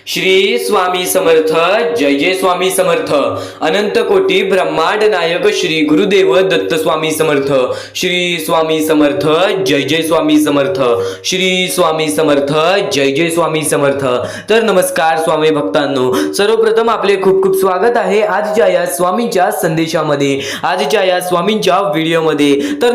श्री स्वामी समर्थ. जय जय स्वामी समर्थ. अनंत कोटी ब्रह्मांड नायक श्री गुरुदेव दत्त स्वामी समर्थ. श्री स्वामी समर्थ. जय जय स्वामी समर्थ. श्री स्वामी समर्थ. जय जय स्वामी समर्थ. तर नमस्कार स्वामी भक्तांनो, सर्वप्रथम आपले खूप खूप स्वागत आहे आजच्या या स्वामींच्या संदेशामध्ये, आजच्या या स्वामींच्या व्हिडिओमध्ये. तर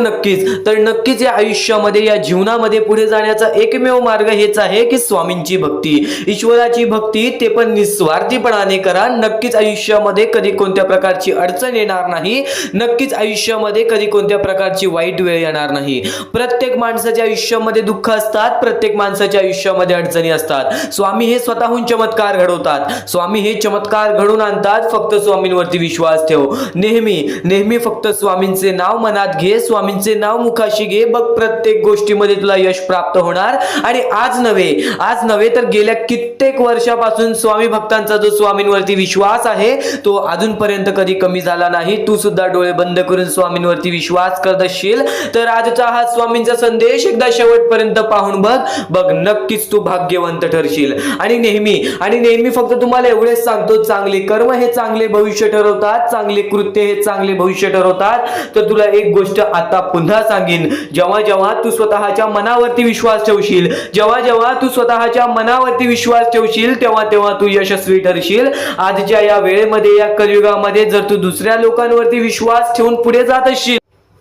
नक्कीच या आयुष्यामध्ये, या जीवनामध्ये पुढे जाण्याचा एकमेव मार्ग हेच आहे की स्वामींची भक्ती, ईश्वराची भक्ती, ते पण निस्वार्थीपणाने करा. नक्कीच आयुष्यामध्ये कधी कोणत्या प्रकारची अडचण येणार नाही. नक्कीच आयुष्यामध्ये कधी कोणत्या प्रकारची वाईट वेळ येणार नाही. प्रत्येक माणसाच्या आयुष्यामध्ये दुःख असतात, प्रत्येक माणसाच्या आयुष्यामध्ये अडचणी असतात. स्वामी हे स्वतःहून चमत्कार घडवतात, स्वामी हे चमत्कार घडून आणतात. फक्त स्वामींवरती विश्वास ठेव. नेहमी फक्त स्वामींचे नाव मनात घे, स्वामींचे नाव मुखाशी घे. बघ, प्रत्येक गोष्टीमध्ये तुला यश प्राप्त होणार. आणि आज नव्हे तर गेल्या कित्येक वर्षापासून स्वामी भक्तांचा जो स्वामींवरती विश्वास आहे तो अजूनपर्यंत कधी कमी झाला नाही. तू सुद्धा डोळे बंद करून स्वामींवरती विश्वास करत असशील तर आजचा हा स्वामींचा संदेश एकदा शेवटपर्यंत पाहून बघ, नक्कीच तू भाग्यवंत ठरशील. आणि नेहमी फक्त तुम्हाला एवढेच सांगतो, चांगले कर्म हे चांगले भविष्य ठरवतात, चांगले कृत्य हे चांगले भविष्य ठरवतात. तर तुला एक गोष्ट आता पुन्हा सांगेन, जेव्हा तू स्वतःच्या मनावरती विश्वास ठेवशील, जेव्हा तू स्वतःच्या मनावरती विश्वास ठेवशील, तेव्हा तू यशस्वी ठरशील. आजच्या या वेळेमध्ये, या कलियुगामध्ये जर तू दुसऱ्या लोकांवरती विश्वास ठेवून पुढे जात असशील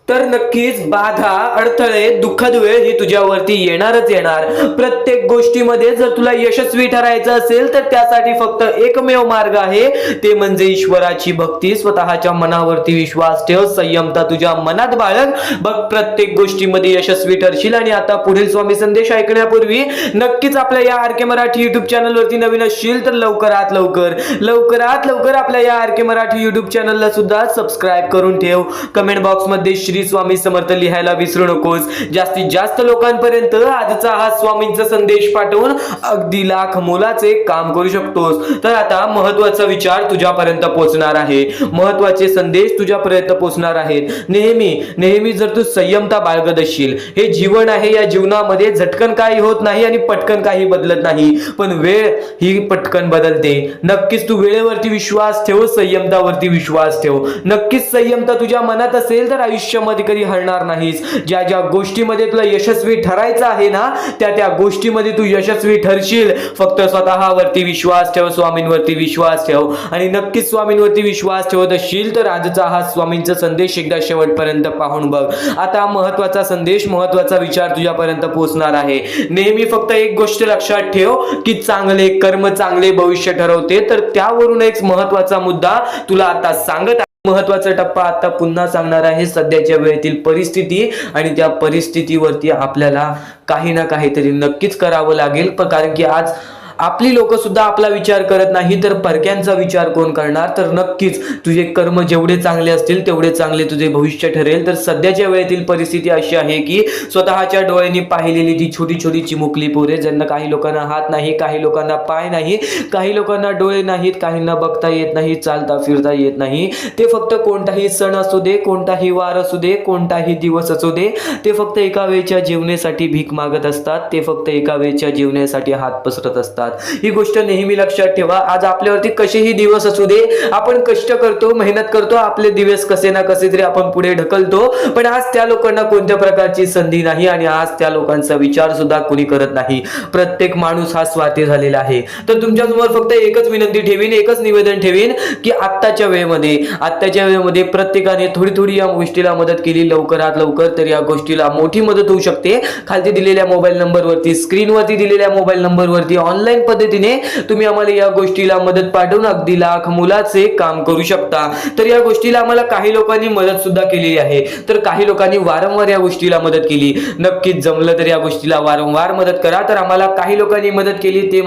तर नक्कीच बाधा, अडथळे, दुःखद वेळ ही तुझ्यावरती येणार. प्रत्येक गोष्टीमध्ये जर तुला यशस्वी ठरायचं असेल तर त्यासाठी फक्त एकमेव मार्ग आहे, ते म्हणजे ईश्वराची भक्ती. स्वतःच्या मनावरती विश्वास ठेव, संयमता तुझ्या मनात बाळग. बघ, प्रत्येक गोष्टीमध्ये यशस्वी ठरशील. आणि आता पुढील स्वामी संदेश ऐकण्यापूर्वी नक्कीच आपल्या या आर के मराठी युट्यूब चॅनलवरती नवीन असशील तर लवकरात लवकर आपल्या या आर के मराठी युट्यूब चॅनलला सुद्धा सबस्क्राईब करून ठेव. कमेंट बॉक्स मध्ये श्री स्वामी समर्थ लिहायला विसरू नकोस. जास्तीत जास्त लोकांपर्यंत आजचा हा स्वामींचा संदेश पाठवून अगदी लाख मोलाचे काम करू शकतोस. तर आता महत्त्वाचा विचार तुझ्यापर्यंत पोहोचणार आहे, महत्त्वाचे संदेश तुझ्यापर्यंत पोहोचणार आहेत. नेहमी जर तू संयमता बाळगत असशील, हे जीवन आहे, या जीवनामध्ये झटकन काही होत नाही आणि पटकन काही बदलत नाही, पण वेळ ही पटकन बदलते. नक्कीच तू वेळेवरती विश्वास ठेव, संयमतावरती विश्वास ठेव. नक्कीच संयमता तुझ्या मनात असेल तर आयुष्यामध्ये कधी हरणार नाहीस. ज्या गोष्टीमध्ये तुला यशस्वी ठरायचं आहे ना, त्या गोष्टीमध्ये तू यशस्वी ठरशील. फक्त स्वतःवरती विश्वास ठेव, स्वामींवरती विश्वास ठेव. आणि नक्कीच स्वामींवरती विश्वास ठेवत असशील तर आजचा हा स्वामींचा संदेश एकदा शेवटपर्यंत पाहून बघ. आता महत्त्वाचा संदेश, महत्त्वाचा विचार तुझ्यापर्यंत पोहोचणार आहे. नेहमी फक्त एक गोष्ट लक्षात ठेव की चांगले कर्म चांगले भविष्य ठरवते. तर त्यावरून एक महत्त्वाचा मुद्दा तुला आता सांगत, महत्त्वाचा टप्पा आता पुन्हा सांगणार आहे. सध्याच्या वेळेतील परिस्थिती, आणि त्या परिस्थितीवरती आपल्याला काही ना काहीतरी नक्कीच करावं लागेल. कारण की आज आपली लोक सुद्धा आपला विचार करत नाही, तर परक्यांचा विचार कोण करणार. तर नक्कीच तुझे कर्म जेवढे चांगले असतील तेवढे चांगले तुझे भविष्य ठरेल. तर सध्याच्या वेळेतील परिस्थिती अशी आहे की स्वतःच्या डोळ्यांनी पाहिलेली ती छोटी चिमुकली पोरे, ज्यांना काही लोकांना हात नाही, काही लोकांना पाय नाही, काही लोकांना डोळे नाहीत, काहींना बघता येत नाही, चालता फिरता येत नाही, ते फक्त कोणताही सण असू दे, कोणताही वार असू दे, कोणताही दिवस असू दे, ते फक्त एका वेळच्या जीवनासाठी भीक मागत असतात, ते फक्त एका वेळच्या जीवनासाठी हात पसरत असतात. ही गोष्ट नेहमी लक्षात ठेवा. आज आपल्यावरती कसेही दिवस असू दे, आपण कष्ट करतो, मेहनत करतो, आपले दिवस कसे ना कसे तरी आपण पुढे ढकलतो, पण आज त्या लोकांना कोणत्या प्रकारची संधी नाही आणि आज त्या लोकांचा विचार सुद्धा कोणी करत नाही. प्रत्येक माणूस हा स्वार्थी झालेला आहे. तर तुमच्यासमोर फक्त एकच विनंती ठेवीन, एकच निवेदन ठेवीन की आत्ताच्या वेळेमध्ये प्रत्येकाने थोडी या गोष्टीला मदत केली लवकरात लवकर तर या गोष्टीला मोठी मदत होऊ शकते. खाली दिलेल्या मोबाईल नंबरवरती, स्क्रीनवरती दिलेल्या मोबाईल नंबरवरती ऑनलाईन पद्धतीने तुम्ही आम्हाला या गोष्टीला मदत पाठवून अगदी लाख मोलाचे काम करू शकता. तर या गोष्टीला आम्हाला काही लोकांनी मदत सुद्धा केलेली आहे, तर काही लोकांनी वारंवार या गोष्टीला मदत केली. नक्कीच जमलं तर या गोष्टीला वारंवार मदत करा. तर आम्हाला काही लोकांनी मदत केली ते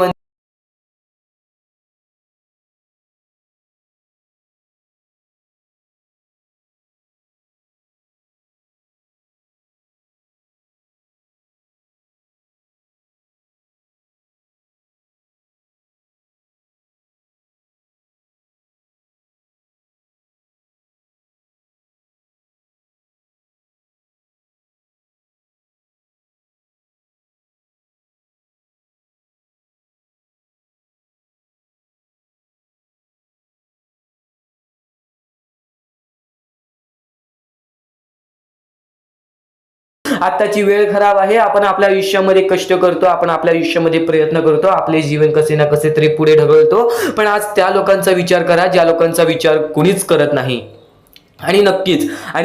आत्ताची वेळ खराब आहे, आपण आपल्या आयुष्यामध्ये कष्ट करतो, आपण आपल्या आयुष्यामध्ये प्रयत्न करतो, आपले जीवन कसे ना कसे तरी पुढे ढकलतो, पण आज त्या लोकांचा विचार करा ज्या लोकांचा विचार कुणीच करत नाही. आणि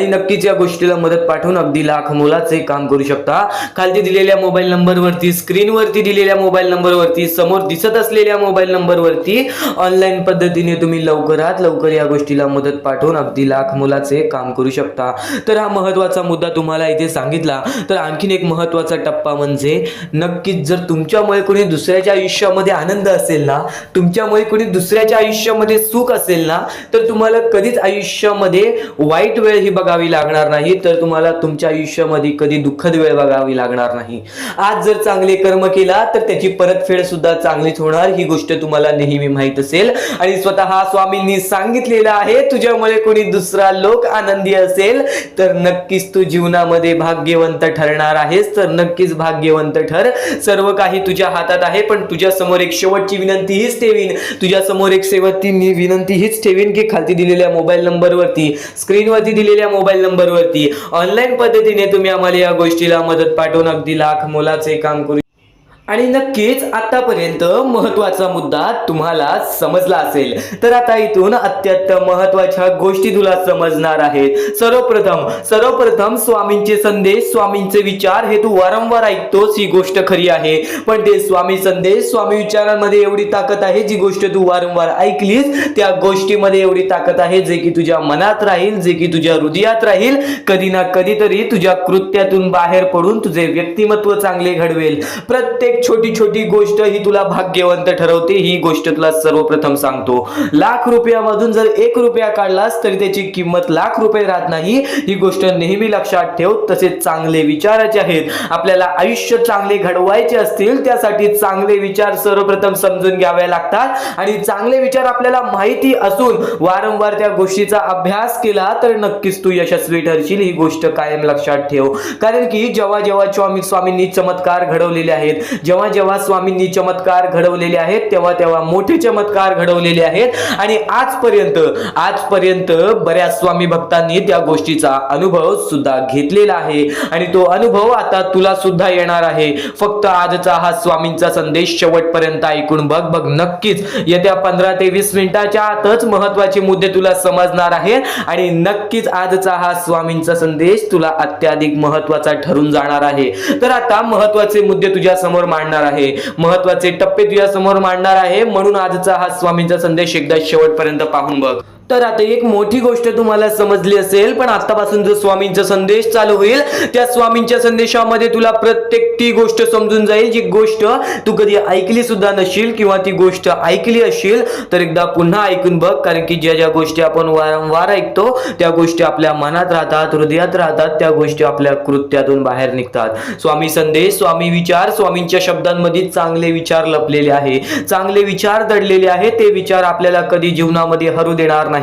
नक्कीच या गोष्टीला मदत पाठवून अगदी लाख मोलाचे काम करू शकता. खालती दिलेल्या मोबाईल नंबरवरती, स्क्रीनवरती दिलेल्या मोबाईल नंबरवरती, समोर दिसत असलेल्या मोबाईल नंबरवरती ऑनलाईन पद्धतीने तुम्ही लवकरात लवकर या गोष्टीला मदत पाठवून अगदी लाख मोलाचे काम करू शकता. तर हा महत्त्वाचा मुद्दा तुम्हाला इथे सांगितला. तर आणखीन एक महत्त्वाचा टप्पा म्हणजे नक्कीच जर तुमच्यामुळे कोणी दुसऱ्याच्या आयुष्यामध्ये आनंद असेल ना, तुमच्यामुळे कोणी दुसऱ्याच्या आयुष्यामध्ये सुख असेल ना, तर तुम्हाला कधीच आयुष्यामध्ये वाईट वेळ ही बघावी लागणार नाही, तर तुम्हाला तुमच्या आयुष्यामध्ये कधी दुःखद वेळ बघावी लागणार नाही. आज जर चांगले कर्म केला तर त्याची परतफेड सुद्धा चांगलीच होणार, ही गोष्ट तुम्हाला नेहमी माहित असेल. आणि स्वतः स्वामींनी सांगितलेलं आहे, तुझ्यामुळे कोणी दुसरा लोक आनंदी असेल तर नक्कीच तू जीवनामध्ये भाग्यवंत ठरणार आहेस. तर नक्कीच भाग्यवंत ठर, सर्व काही तुझ्या हातात आहे. पण तुझ्या समोर एक शेवटची विनंती हीच ठेवीन, तुझ्या समोर एक शेवटची विनंती हीच ठेवीन की खालती दिलेल्या मोबाईल नंबरवरती, स्क्रीनवरती दिलेल्या मोबाईल नंबरवरती ऑनलाईन पद्धतीने तुम्ही आम्हाला या गोष्टीला मदत पाठवून अगदी लाख मोलाचे काम करू. आणि नक्कीच आतापर्यंत महत्त्वाचा मुद्दा तुम्हाला समजला असेल. तर आता इथून अत्यंत महत्त्वाच्या गोष्टी तुला समजणार आहेत. सर्वप्रथम स्वामींचे संदेश, स्वामींचे विचार हे तू वारंवार ऐकतोस, ही गोष्ट खरी आहे. पण ते स्वामी संदेश, स्वामी विचारांमध्ये एवढी ताकद आहे, जी गोष्ट तू वारंवार ऐकलीस त्या गोष्टीमध्ये एवढी ताकद आहे, जे की तुझ्या मनात राहील, जे की तुझ्या हृदयात राहील, कधी ना कधीतरी तुझ्या कृत्यातून बाहेर पडून तुझे व्यक्तिमत्व चांगले घडवेल. प्रत्येक छोटी छोटी गोष्ट ही तुला भाग्यवंत ठरवते, ही गोष्ट तुला सर्वप्रथम सांगतो. लाख रुपयामधून जर 1 रुपया काढलास तरी त्याची किंमत लाख रुपये राहत नाही, ही गोष्ट नेहमी लक्षात ठेव. तसेच चांगले विचाराचे आहेत, आपल्याला आयुष्य चांगले घडवायचे असतील त्यासाठी चांगले विचार सर्वप्रथम समजून घ्यावे लागतात. आणि चांगले विचार आपल्याला माहिती असून वारंवार त्या गोष्टीचा अभ्यास केला तर नक्कीच तू यशस्वी ठरशील, ही गोष्ट कायम लक्षात ठेव. कारण की जेव्हा जेव्हा स्वामींनी चमत्कार घडवलेले आहेत, जेव्हा जेव्हा स्वामींनी चमत्कार घडवलेले आहेत, तेव्हा तेव्हा मोठे चमत्कार घडवलेले आहेत. आणि आजपर्यंत बऱ्याच स्वामी भक्तांनी त्या गोष्टीचा अनुभव सुद्धा घेतलेला आहे. आणि तो अनुभव आता तुला सुद्धा येणार आहे. फक्त आजचा हा स्वामींचा संदेश शेवटपर्यंत ऐकून बघ. नक्कीच येत्या 15 ते 20 मिनिटाच्या आतच महत्त्वाचे मुद्दे तुला समजणार आहेत. आणि नक्कीच आजचा हा स्वामींचा संदेश तुला अत्याधिक महत्त्वाचा ठरून जाणार आहे. तर आता महत्त्वाचे मुद्दे तुझ्या समोर मांडणार आहे, महत्त्वाचे टप्पे तुझ्या समोर मांडणार आहे. म्हणून आजचा हा स्वामींचा संदेश एकदा शेवटपर्यंत पाहून बघ. तर आता एक मोठी गोष्ट तुम्हाला समजली असेल, पण आतापासून जो स्वामींचा संदेश चालू होईल त्या स्वामींच्या संदेशामध्ये तुला प्रत्येक ती गोष्ट समजून जाईल, जी गोष्ट तू कधी ऐकली सुद्धा नशील, किंवा ती गोष्ट ऐकली असेल तर एकदा पुन्हा ऐकून बघ. कारण की ज्या ज्या गोष्टी आपण वारंवार ऐकतो त्या गोष्टी आपल्या मनात राहतात, हृदयात राहतात, त्या गोष्टी आपल्या कृत्यातून बाहेर निघतात. स्वामी संदेश, स्वामी विचार, स्वामींच्या शब्दांमध्ये चांगले विचार लपलेले आहे, चांगले विचार दडलेले आहे. ते विचार आपल्याला कधी जीवनामध्ये हरू देणार नाही,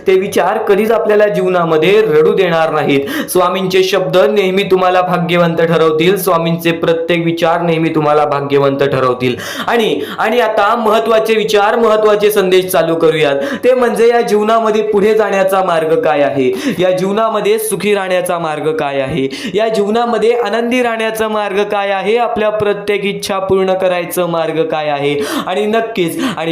ते विचार कधीच आपल्याला जीवनामध्ये रडू देणार नाहीत. स्वामींचे शब्द नेहमी तुम्हाला भाग्यवंत ठरवतील, स्वामींचे प्रत्येक विचार नेहमी तुम्हाला भाग्यवंत ठरवतील. आणि आता महत्त्वाचे विचार, महत्त्वाचे संदेश चालू करूयात. ते म्हणजे या जीवनामध्ये पुढे जाण्याचा मार्ग काय आहे, या जीवनामध्ये सुखी राहण्याचा मार्ग काय आहे, या जीवनामध्ये आनंदी राहण्याचा मार्ग काय आहे, आपल्या प्रत्येक इच्छा पूर्ण करायचं मार्ग काय आहे, आणि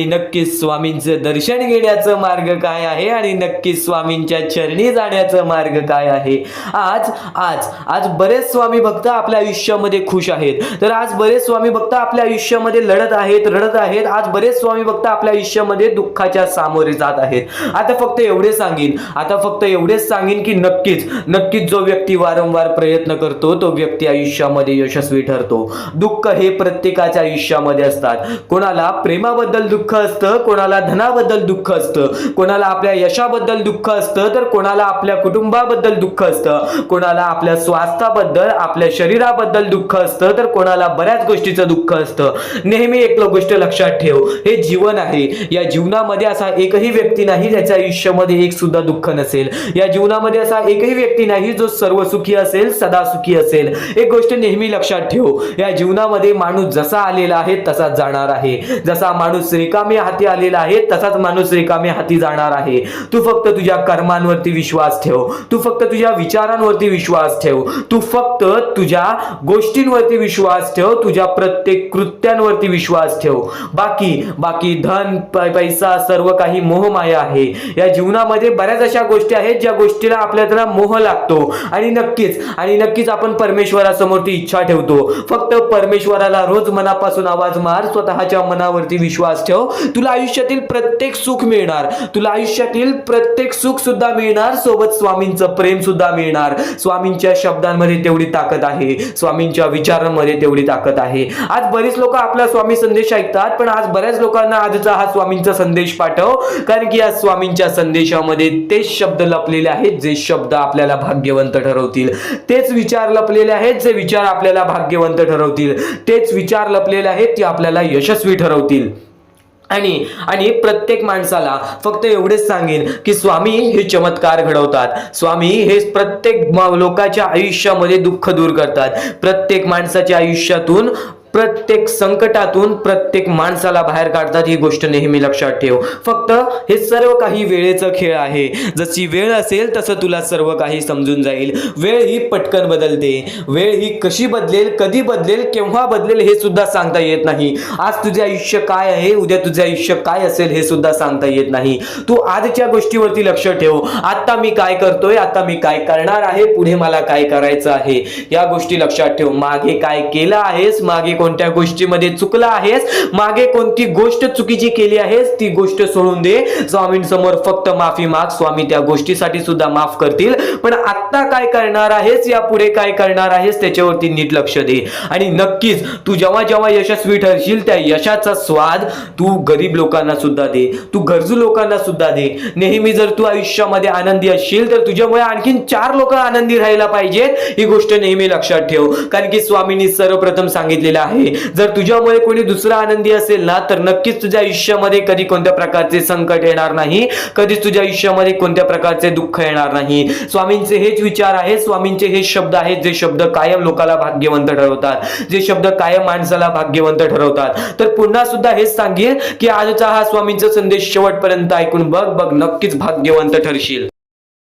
नक्कीच स्वामींचं दर्शन घेण्याचं मार्ग काय आहे, आणि नक्कीच स्वामींच्या चरणी जाण्याचा मार्ग काय आहे. आज बरेच स्वामी भक्त आपल्या आयुष्यामध्ये खुश आहेत, तर आज बरेच स्वामी भक्त आपल्या आयुष्यामध्ये रडत आहेत. आज बरेच स्वामी भक्त आपल्या आयुष्यामध्ये दुःखाच्या सामोरे जात आहेत. आता फक्त एवढेच सांगेन की नक्कीच जो व्यक्ती वारंवार प्रयत्न करतो तो व्यक्ती आयुष्यामध्ये यशस्वी ठरतो. दुःख हे प्रत्येकाच्या आयुष्यामध्ये असतात. कोणाला प्रेमाबद्दल दुःख असतं, कोणाला धनाबद्दल दुःख असतं, कोणाला आपल्या यशाबद्दल दुःख असतं, तर कोणाला आपल्या कुटुंबाबद्दल दुःख असतं, कोणाला आपल्या स्वास्थ्याबद्दल, आपल्या शरीराबद्दल दुःख असतं, तर कोणाला बऱ्याच गोष्टीचं दुःख असतं. नेहमी एक गोष्ट लक्षात ठेव, हे जीवन आहे. या जीवनामध्ये असा एकही व्यक्ती नाही ज्याच्या आयुष्यामध्ये एक सुद्धा दुःख नसेल. या जीवनामध्ये असा एकही व्यक्ती नाही जो सर्व सुखी असेल, सदा सुखी असेल. एक गोष्ट नेहमी लक्षात ठेव, या जीवनामध्ये माणूस जसा आलेला आहे तसाच जाणार आहे. जसा माणूस रिकामे हाती आलेला आहे तसाच माणूस रिकामे हाती जाणार आहे. तू फक्त तुझ्या कर्मांवरती विश्वास ठेव, तू फक्त तुझ्या विचारांवरती विश्वास ठेव, तू फक्त तुझ्या गोष्टींवरती विश्वास ठेव, तुझ्या प्रत्येक कृत्यांवरती विश्वास ठेव. बाकी बाकी धन पैसा सर्व काही मोहमाया आहे. या जीवनामध्ये बऱ्याच अशा गोष्टी आहेत ज्या गोष्टीला आपल्याला मोह लागतो आणि नक्कीच आपण परमेश्वरासमोर ती इच्छा ठेवतो. फक्त परमेश्वराला रोज मनापासून आवाज मार, स्वतःच्या मनावरती विश्वास ठेव. तुला आयुष्यातील प्रत्येक सुख मिळणार, तुला आयुष्यातील प्रत्येक सुख सुद्धा मिळणार, सोबत स्वामींचं प्रेम सुद्धा मिळणार. स्वामींच्या शब्दांमध्ये तेवढी ताकद आहे, स्वामींच्या विचारांमध्ये तेवढी ताकद आहे. आज बरेच लोक आपला स्वामी संदेश ऐकतात, पण आज बऱ्याच लोकांना आजचा हा स्वामींचा संदेश पाठव, कारण की या स्वामींच्या संदेशामध्ये तेच शब्द लपलेले आहेत जे शब्द आपल्याला भाग्यवंत ठरवतील, तेच विचार लपलेले आहेत जे विचार आपल्याला भाग्यवंत ठरवतील, तेच विचार लपलेले आहेत ते आपल्याला यशस्वी ठरवतील. आणि प्रत्येक माणसाला फक्त एवढेच सांगेन की स्वामी हे चमत्कार घडवतात. स्वामी हे प्रत्येक लोकांच्या आयुष्यामध्ये दुःख दूर करतात. प्रत्येक माणसाच्या आयुष्यातून प्रत्येक संकटातून प्रत्येक माणसाला बाहेर काढतात. ही गोष्ट नेहमी लक्षात ठेव. फक्त हे सर्व काही वेळेचं खेळ आहे. जशी वेळ असेल तसं तुला सर्व काही समजून जाईल. वेळ ही पटकन बदलते. वेळ ही कशी बदलेल, कधी बदलेल, केव्हा बदलेल हे सुद्धा सांगता येत नाही. आज तुझे आयुष्य काय आहे, उद्या तुझे आयुष्य काय असेल हे सुद्धा सांगता येत नाही. तू आजच्या गोष्टीवरती लक्ष ठेव. आता मी काय करतोय, आता मी काय करणार आहे, पुढे मला काय करायचं आहे, या गोष्टी लक्षात ठेव. मागे काय केलं आहेस, मागे कोणत्या गोष्टीमध्ये चुकला आहेस, मागे कोणती गोष्ट चुकीची केली आहेस, ती गोष्ट सोडून दे. स्वामींसमोर फक्त माफी माग. स्वामी त्या गोष्टीसाठी सुद्धा माफ करतील. पण आता काय करणार आहेस, या पुढे काय करणार आहेस, त्याच्यावरती नीट लक्ष दे. आणि नक्कीच तू जेव्हा जेव्हा यशस्वी ठरशील त्या यशाचा स्वाद तू गरीब लोकांना सुद्धा दे, तू गरजू लोकांना सुद्धा दे. नेहमी जर तू आयुष्यामध्ये आनंदी असशील तर तुझ्यामुळे आणखीन 4 लोक आनंदी राहायला पाहिजेत. ही गोष्ट नेहमी लक्षात ठेव, कारण की स्वामींनी सर्वप्रथम सांगितलेलं आहे, जर तुझ्यामुळे कोणी दुसरा आनंदी असेल ना तर नक्कीच तुझ्या आयुष्यामध्ये कधी कोणत्या प्रकारचे संकट येणार नाही, कधीच तुझ्या आयुष्यामध्ये कोणत्या प्रकारचे दुःख येणार नाही. स्वामींचे हेच विचार आहेत, स्वामींचे हेच शब्द आहेत जे शब्द कायम लोकाला भाग्यवंत ठरवतात, जे शब्द कायम माणसाला भाग्यवंत ठरवतात. तर पुन्हा सुद्धा हेच सांगेन की आजचा हा स्वामींचा संदेश शेवटपर्यंत ऐकून बघ, नक्कीच भाग्यवंत ठरशील.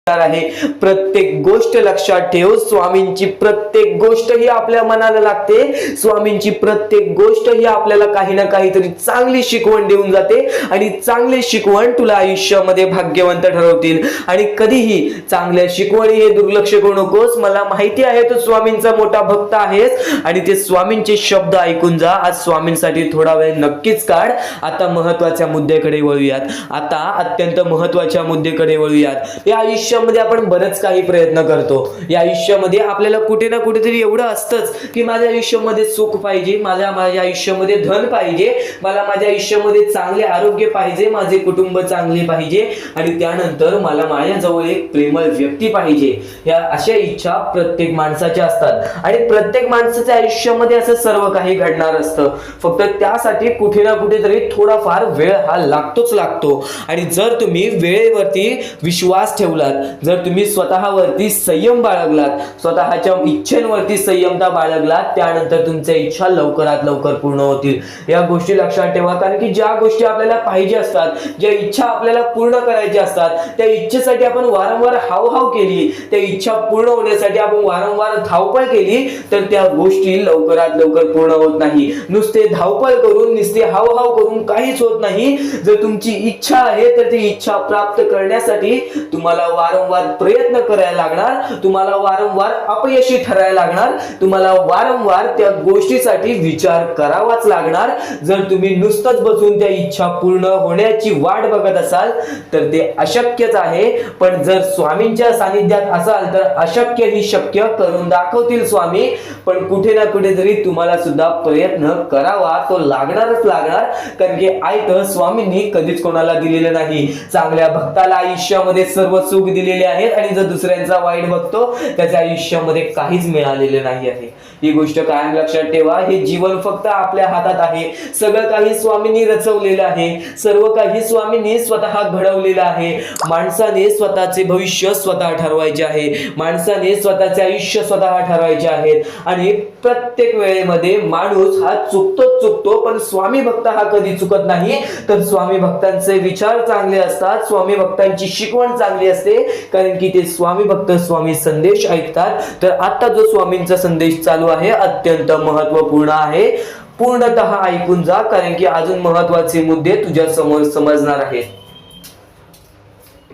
आहे प्रत्येक गोष्ट लक्षात ठेव. स्वामींची प्रत्येक गोष्ट ही आपल्या मनाला लागते. स्वामींची प्रत्येक गोष्ट ही आपल्याला काही ना काहीतरी चांगली शिकवण देऊन जाते आणि चांगली शिकवण तुला आयुष्यामध्ये भाग्यवंत ठरवतील. आणि कधीही चांगल्या शिकवणी हे दुर्लक्ष करू नकोस. मला माहिती आहे तू स्वामींचा मोठा भक्त आहेस आणि ते स्वामींचे शब्द ऐकून जा. आज स्वामींसाठी थोडा वेळ नक्कीच काढ. आता महत्वाच्या मुद्द्याकडे वळूयात. आता अत्यंत महत्वाच्या मुद्द्याकडे वळूयात. या आयुष्यामध्ये आपण बरेच काही प्रयत्न करतो. या आयुष्यामध्ये आपल्याला कुठे ना कुठेतरी एवढं असतंच की माझ्या आयुष्यामध्ये सुख पाहिजे, माझ्या आयुष्यामध्ये धन पाहिजे, मला माझ्या आयुष्यामध्ये चांगले आरोग्य पाहिजे, माझे कुटुंब चांगले पाहिजे आणि त्यानंतर मला माझ्याजवळ एक प्रेमळ व्यक्ती पाहिजे. या अशा इच्छा प्रत्येक माणसाच्या असतात आणि प्रत्येक माणसाच्या आयुष्यामध्ये असं सर्व काही घडणार असतं. फक्त त्यासाठी कुठे ना कुठेतरी थोडाफार वेळ हा लागतो. आणि जर तुम्ही वेळेवरती विश्वास ठेवलात, जर तुम्ही स्वतःवरती संयम बाळगलात, स्वतःच्या इच्छेवरती संयमता बाळगलात, त्यानंतर तुमच्या इच्छा लवकरात लवकर पूर्ण होतील. या गोष्टी लक्षात ठेवा, कारण की ज्या गोष्टी आपल्याला पाहिजे असतात, ज्या इच्छा आपल्याला पूर्ण करायच्या असतात, त्या इच्छेसाठी आपण वारंवार हावभाव केली, त्या इच्छा पूर्ण होण्यासाठी आपण वारंवार धावपळ केली तर त्या गोष्टी लवकरात लवकर पूर्ण होत नाही. नुसते धावपळ करून, नुसते हावभाव करून काहीच होत नाही. जर तुमची इच्छा आहे तर ती इच्छा प्राप्त करण्यासाठी तुम्हाला वारंवार प्रयत्न करायला लागणार, तुम्हाला वारंवार अपयशी ठरायला लागणार, तुम्हाला वारंवार त्या गोष्टीसाठी विचार करावाच लागणार. जर तुम्ही नुसतंच बसून त्या इच्छा पूर्ण होण्याची वाट बघत असाल तर ते अशक्यच आहे. पण जर स्वामींच्या सानिध्यात असाल तर अशक्य ही शक्य करून दाखवतील स्वामी. पण कुठे ना कुठेतरी तुम्हाला सुद्धा प्रयत्न करावा तो लागणारच लागणार, कारण की आयतं स्वामींनी कधीच कोणाला दिलेलं नाही. चांगल्या भक्ताला आयुष्यामध्ये सर्व सुख दिलेले आहेत आणि जर दुसऱ्यांचा वाईट बघतो त्याच्या आयुष्यामध्ये काहीच मिळालेले नाही आहे. ही गोष्ट कायम लक्षात ठेवा. हे जीवन फक्त आपल्या हातात आहे. सगळं काही स्वामींनी रचवलेलं आहे. सर्व काही स्वामींनी स्वतः घडवलेलं आहे. माणसाने स्वतःचे भविष्य स्वतः ठरवायचे आहे. माणसाने स्वतःचे आयुष्य स्वतः ठरवायचे आहेत. आणि प्रत्येक वेळेमध्ये माणूस हा चुकतो, पण स्वामी भक्त हा कधी चुकत नाही. तर स्वामी भक्तांचे विचार चांगले असतात. स्वामी भक्तांची शिकवण चांगली असते, कारण की ते स्वामी भक्त स्वामी संदेश ऐकतात. तर आता जो स्वामींचा संदेश चालू आहे अत्यंत महत्वपूर्ण आहे. पूर्णतः ऐकून जा, कारण की अजून महत्वाचे मुद्दे तुझ्या समोर समजणार आहेत.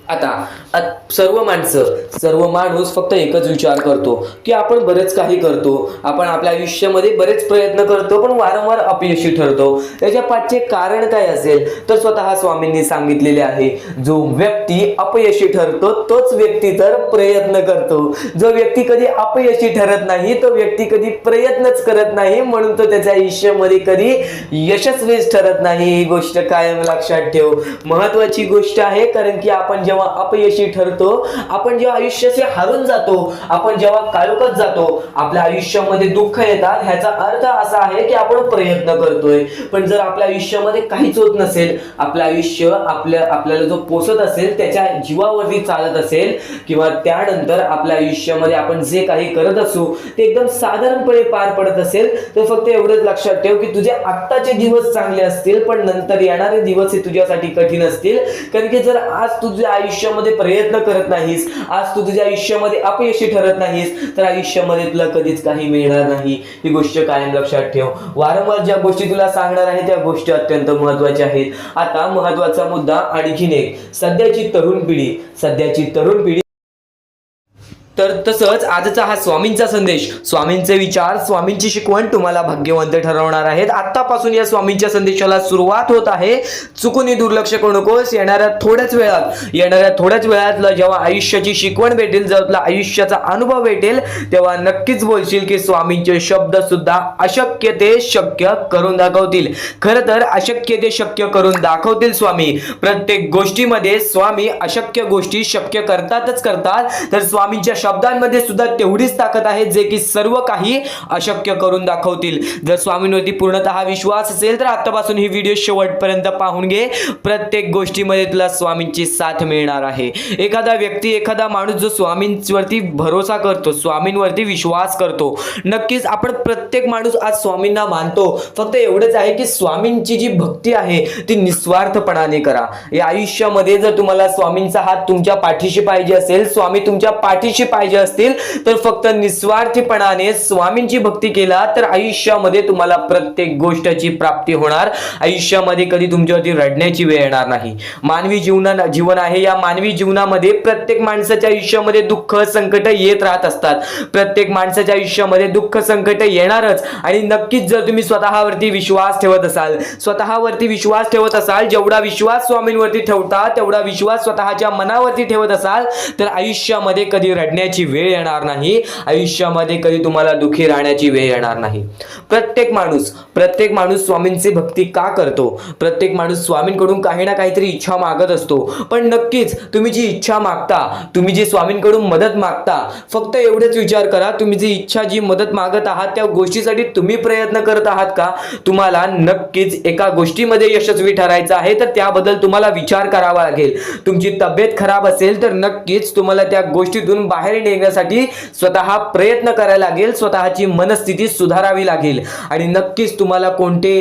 आता सर्व माणूस फक्त एकच विचार करतो की आपण बरेच काही करतो, आपण आपल्या आयुष्यामध्ये बरेच प्रयत्न करतो, पण वारंवार अपयशी ठरतो. त्याच्या पाठचे कारण काय असेल तर स्वतः स्वामींनी सांगितलेले आहे, जो व्यक्ती अपयशी ठरतो तोच व्यक्ती तर प्रयत्न करतो. जो व्यक्ती कधी अपयशी ठरत नाही तो व्यक्ती कधी प्रयत्नच करत नाही, म्हणून तो त्याच्या आयुष्यामध्ये कधी यशस्वीच ठरत नाही. ही गोष्ट कायम लक्षात ठेव. महत्वाची गोष्ट आहे, कारण की आपण जेव्हा अपयशी ठरतो, आपण जेव्हा आयुष्याचे हारून जातो, आपण जेव्हा काळोखात जातो, आपल्या आयुष्यामध्ये दुःख येतात, ह्याचा अर्थ असा आहे की आपण प्रयत्न करतोय. पण जर आपल्या आयुष्यामध्ये काहीच होत नसेल, आपलं आयुष्य आपल्याला जो पोसत असेल त्याच्या जीवावरती चालत असेल, किंवा त्यानंतर आपल्या आयुष्यामध्ये आपण जे काही करत असू ते एकदम साधारणपणे पार पडत असेल, तर फक्त एवढंच लक्षात ठेव की तुझे आत्ताचे दिवस चांगले असतील, पण नंतर येणारे दिवस हे तुझ्यासाठी कठीण असतील. कारण की जर आज तुझ्या आयुष्यामध्ये प्रयत्न करत नाहीस, आज तू तुझ्या आयुष्यामध्ये अपयशी ठरत नाहीस, तर आयुष्यामध्ये तुला कधीच काही मिळणार नाही. ही गोष्ट कायम लक्षात ठेव. वारंवार ज्या गोष्टी तुला सांगणार आहे त्या गोष्टी अत्यंत महत्वाच्या आहेत. आता महत्वाचा मुद्दा आणखीन एक, सध्याची तरुण पिढी तर तसंच आजचा हा स्वामींचा संदेश, स्वामींचे विचार, स्वामींची शिकवण तुम्हाला भाग्यवंत ठरवणार आहेत. आतापासून या स्वामींच्या संदेशाला सुरुवात होत आहे. चुकूनही दुर्लक्ष करू नकोस. येणाऱ्या थोड्याच वेळात जेव्हा आयुष्याची शिकवण भेटेल, जेव्हा तुला आयुष्याचा अनुभव भेटेल, तेव्हा नक्कीच बोलशील की स्वामींचे शब्द सुद्धा अशक्य ते शक्य करून दाखवतील. खरं तर अशक्य ते शक्य करून दाखवतील स्वामी. प्रत्येक गोष्टीमध्ये स्वामी अशक्य गोष्टी शक्य करतातच करतात. तर स्वामींच्या शब्दांमध्ये सुद्धा तेवढीच ताकद आहे, जे की सर्व काही अशक्य करून दाखवतील. जर स्वामींवरती पूर्णतः विश्वास असेल तर आतापासून ही व्हिडिओ शेवटपर्यंत पाहून घे. प्रत्येक गोष्टीमध्ये तुला स्वामींची साथ मिळणार आहे. एखादा माणूस जो स्वामींवरती भरोसा करतो, स्वामींवरती विश्वास करतो, नक्कीच आपण प्रत्येक माणूस आज स्वामींना मानतो. फक्त एवढंच आहे की स्वामींची जी भक्ती आहे ती निस्वार्थपणाने करा. या आयुष्यामध्ये जर तुम्हाला स्वामींचा हात तुमच्या पाठीशी पाहिजे असेल, स्वामी तुमच्या पाठीशी पाहिजे असतील, तर फक्त निस्वार्थीपणाने स्वामींची भक्ती केला तर आयुष्यामध्ये तुम्हाला प्रत्येक गोष्टीची प्राप्ती होणार. आयुष्यामध्ये कधी तुमच्यावरती रडण्याची वेळ येणार नाही. मानवी जीवन आहे. या मानवी जीवनामध्ये प्रत्येक माणसाच्या आयुष्यामध्ये दुःख संकट येत राहत असतात. प्रत्येक माणसाच्या आयुष्यामध्ये दुःख संकट येणारच. आणि नक्कीच जर तुम्ही स्वतःवरती विश्वास ठेवत असाल, जेवढा विश्वास स्वामींवरती ठेवता तेवढा विश्वास स्वतःच्या मनावरती ठेवत असाल, तर आयुष्यामध्ये कधी रडण्याची वेळ येणार नाही. आयुष्यामध्ये कधी तुम्हाला दुःखी राहण्याची वेळ येणार नाही. प्रत्येक माणूस स्वामींची भक्ती का करतो? प्रत्येक माणूस स्वामींकडून काही ना काहीतरी इच्छा मागत असतो. पण नक्कीच तुम्ही जी इच्छा मागता, तुम्ही जी स्वामींकडून मदत मागता, फक्त एवढेच विचार करा, तुम्ही जी मदत मागत आहात त्या गोष्टीसाठी तुम्ही प्रयत्न करत आहात का? तुम्हाला नक्कीच एका गोष्टीमध्ये यशस्वी ठरायचं आहे, तर त्याबद्दल तुम्हाला विचार करावा लागेल. तुमची तब्येत खराब असेल तर नक्कीच तुम्हाला त्या गोष्टीतून बाहेर निघण्यासाठी स्वतः प्रयत्न करायला लागेल. स्वतःची मनस्थिती सुधारावी लागेल. आणि नक्कीच तुम्हाला कोणते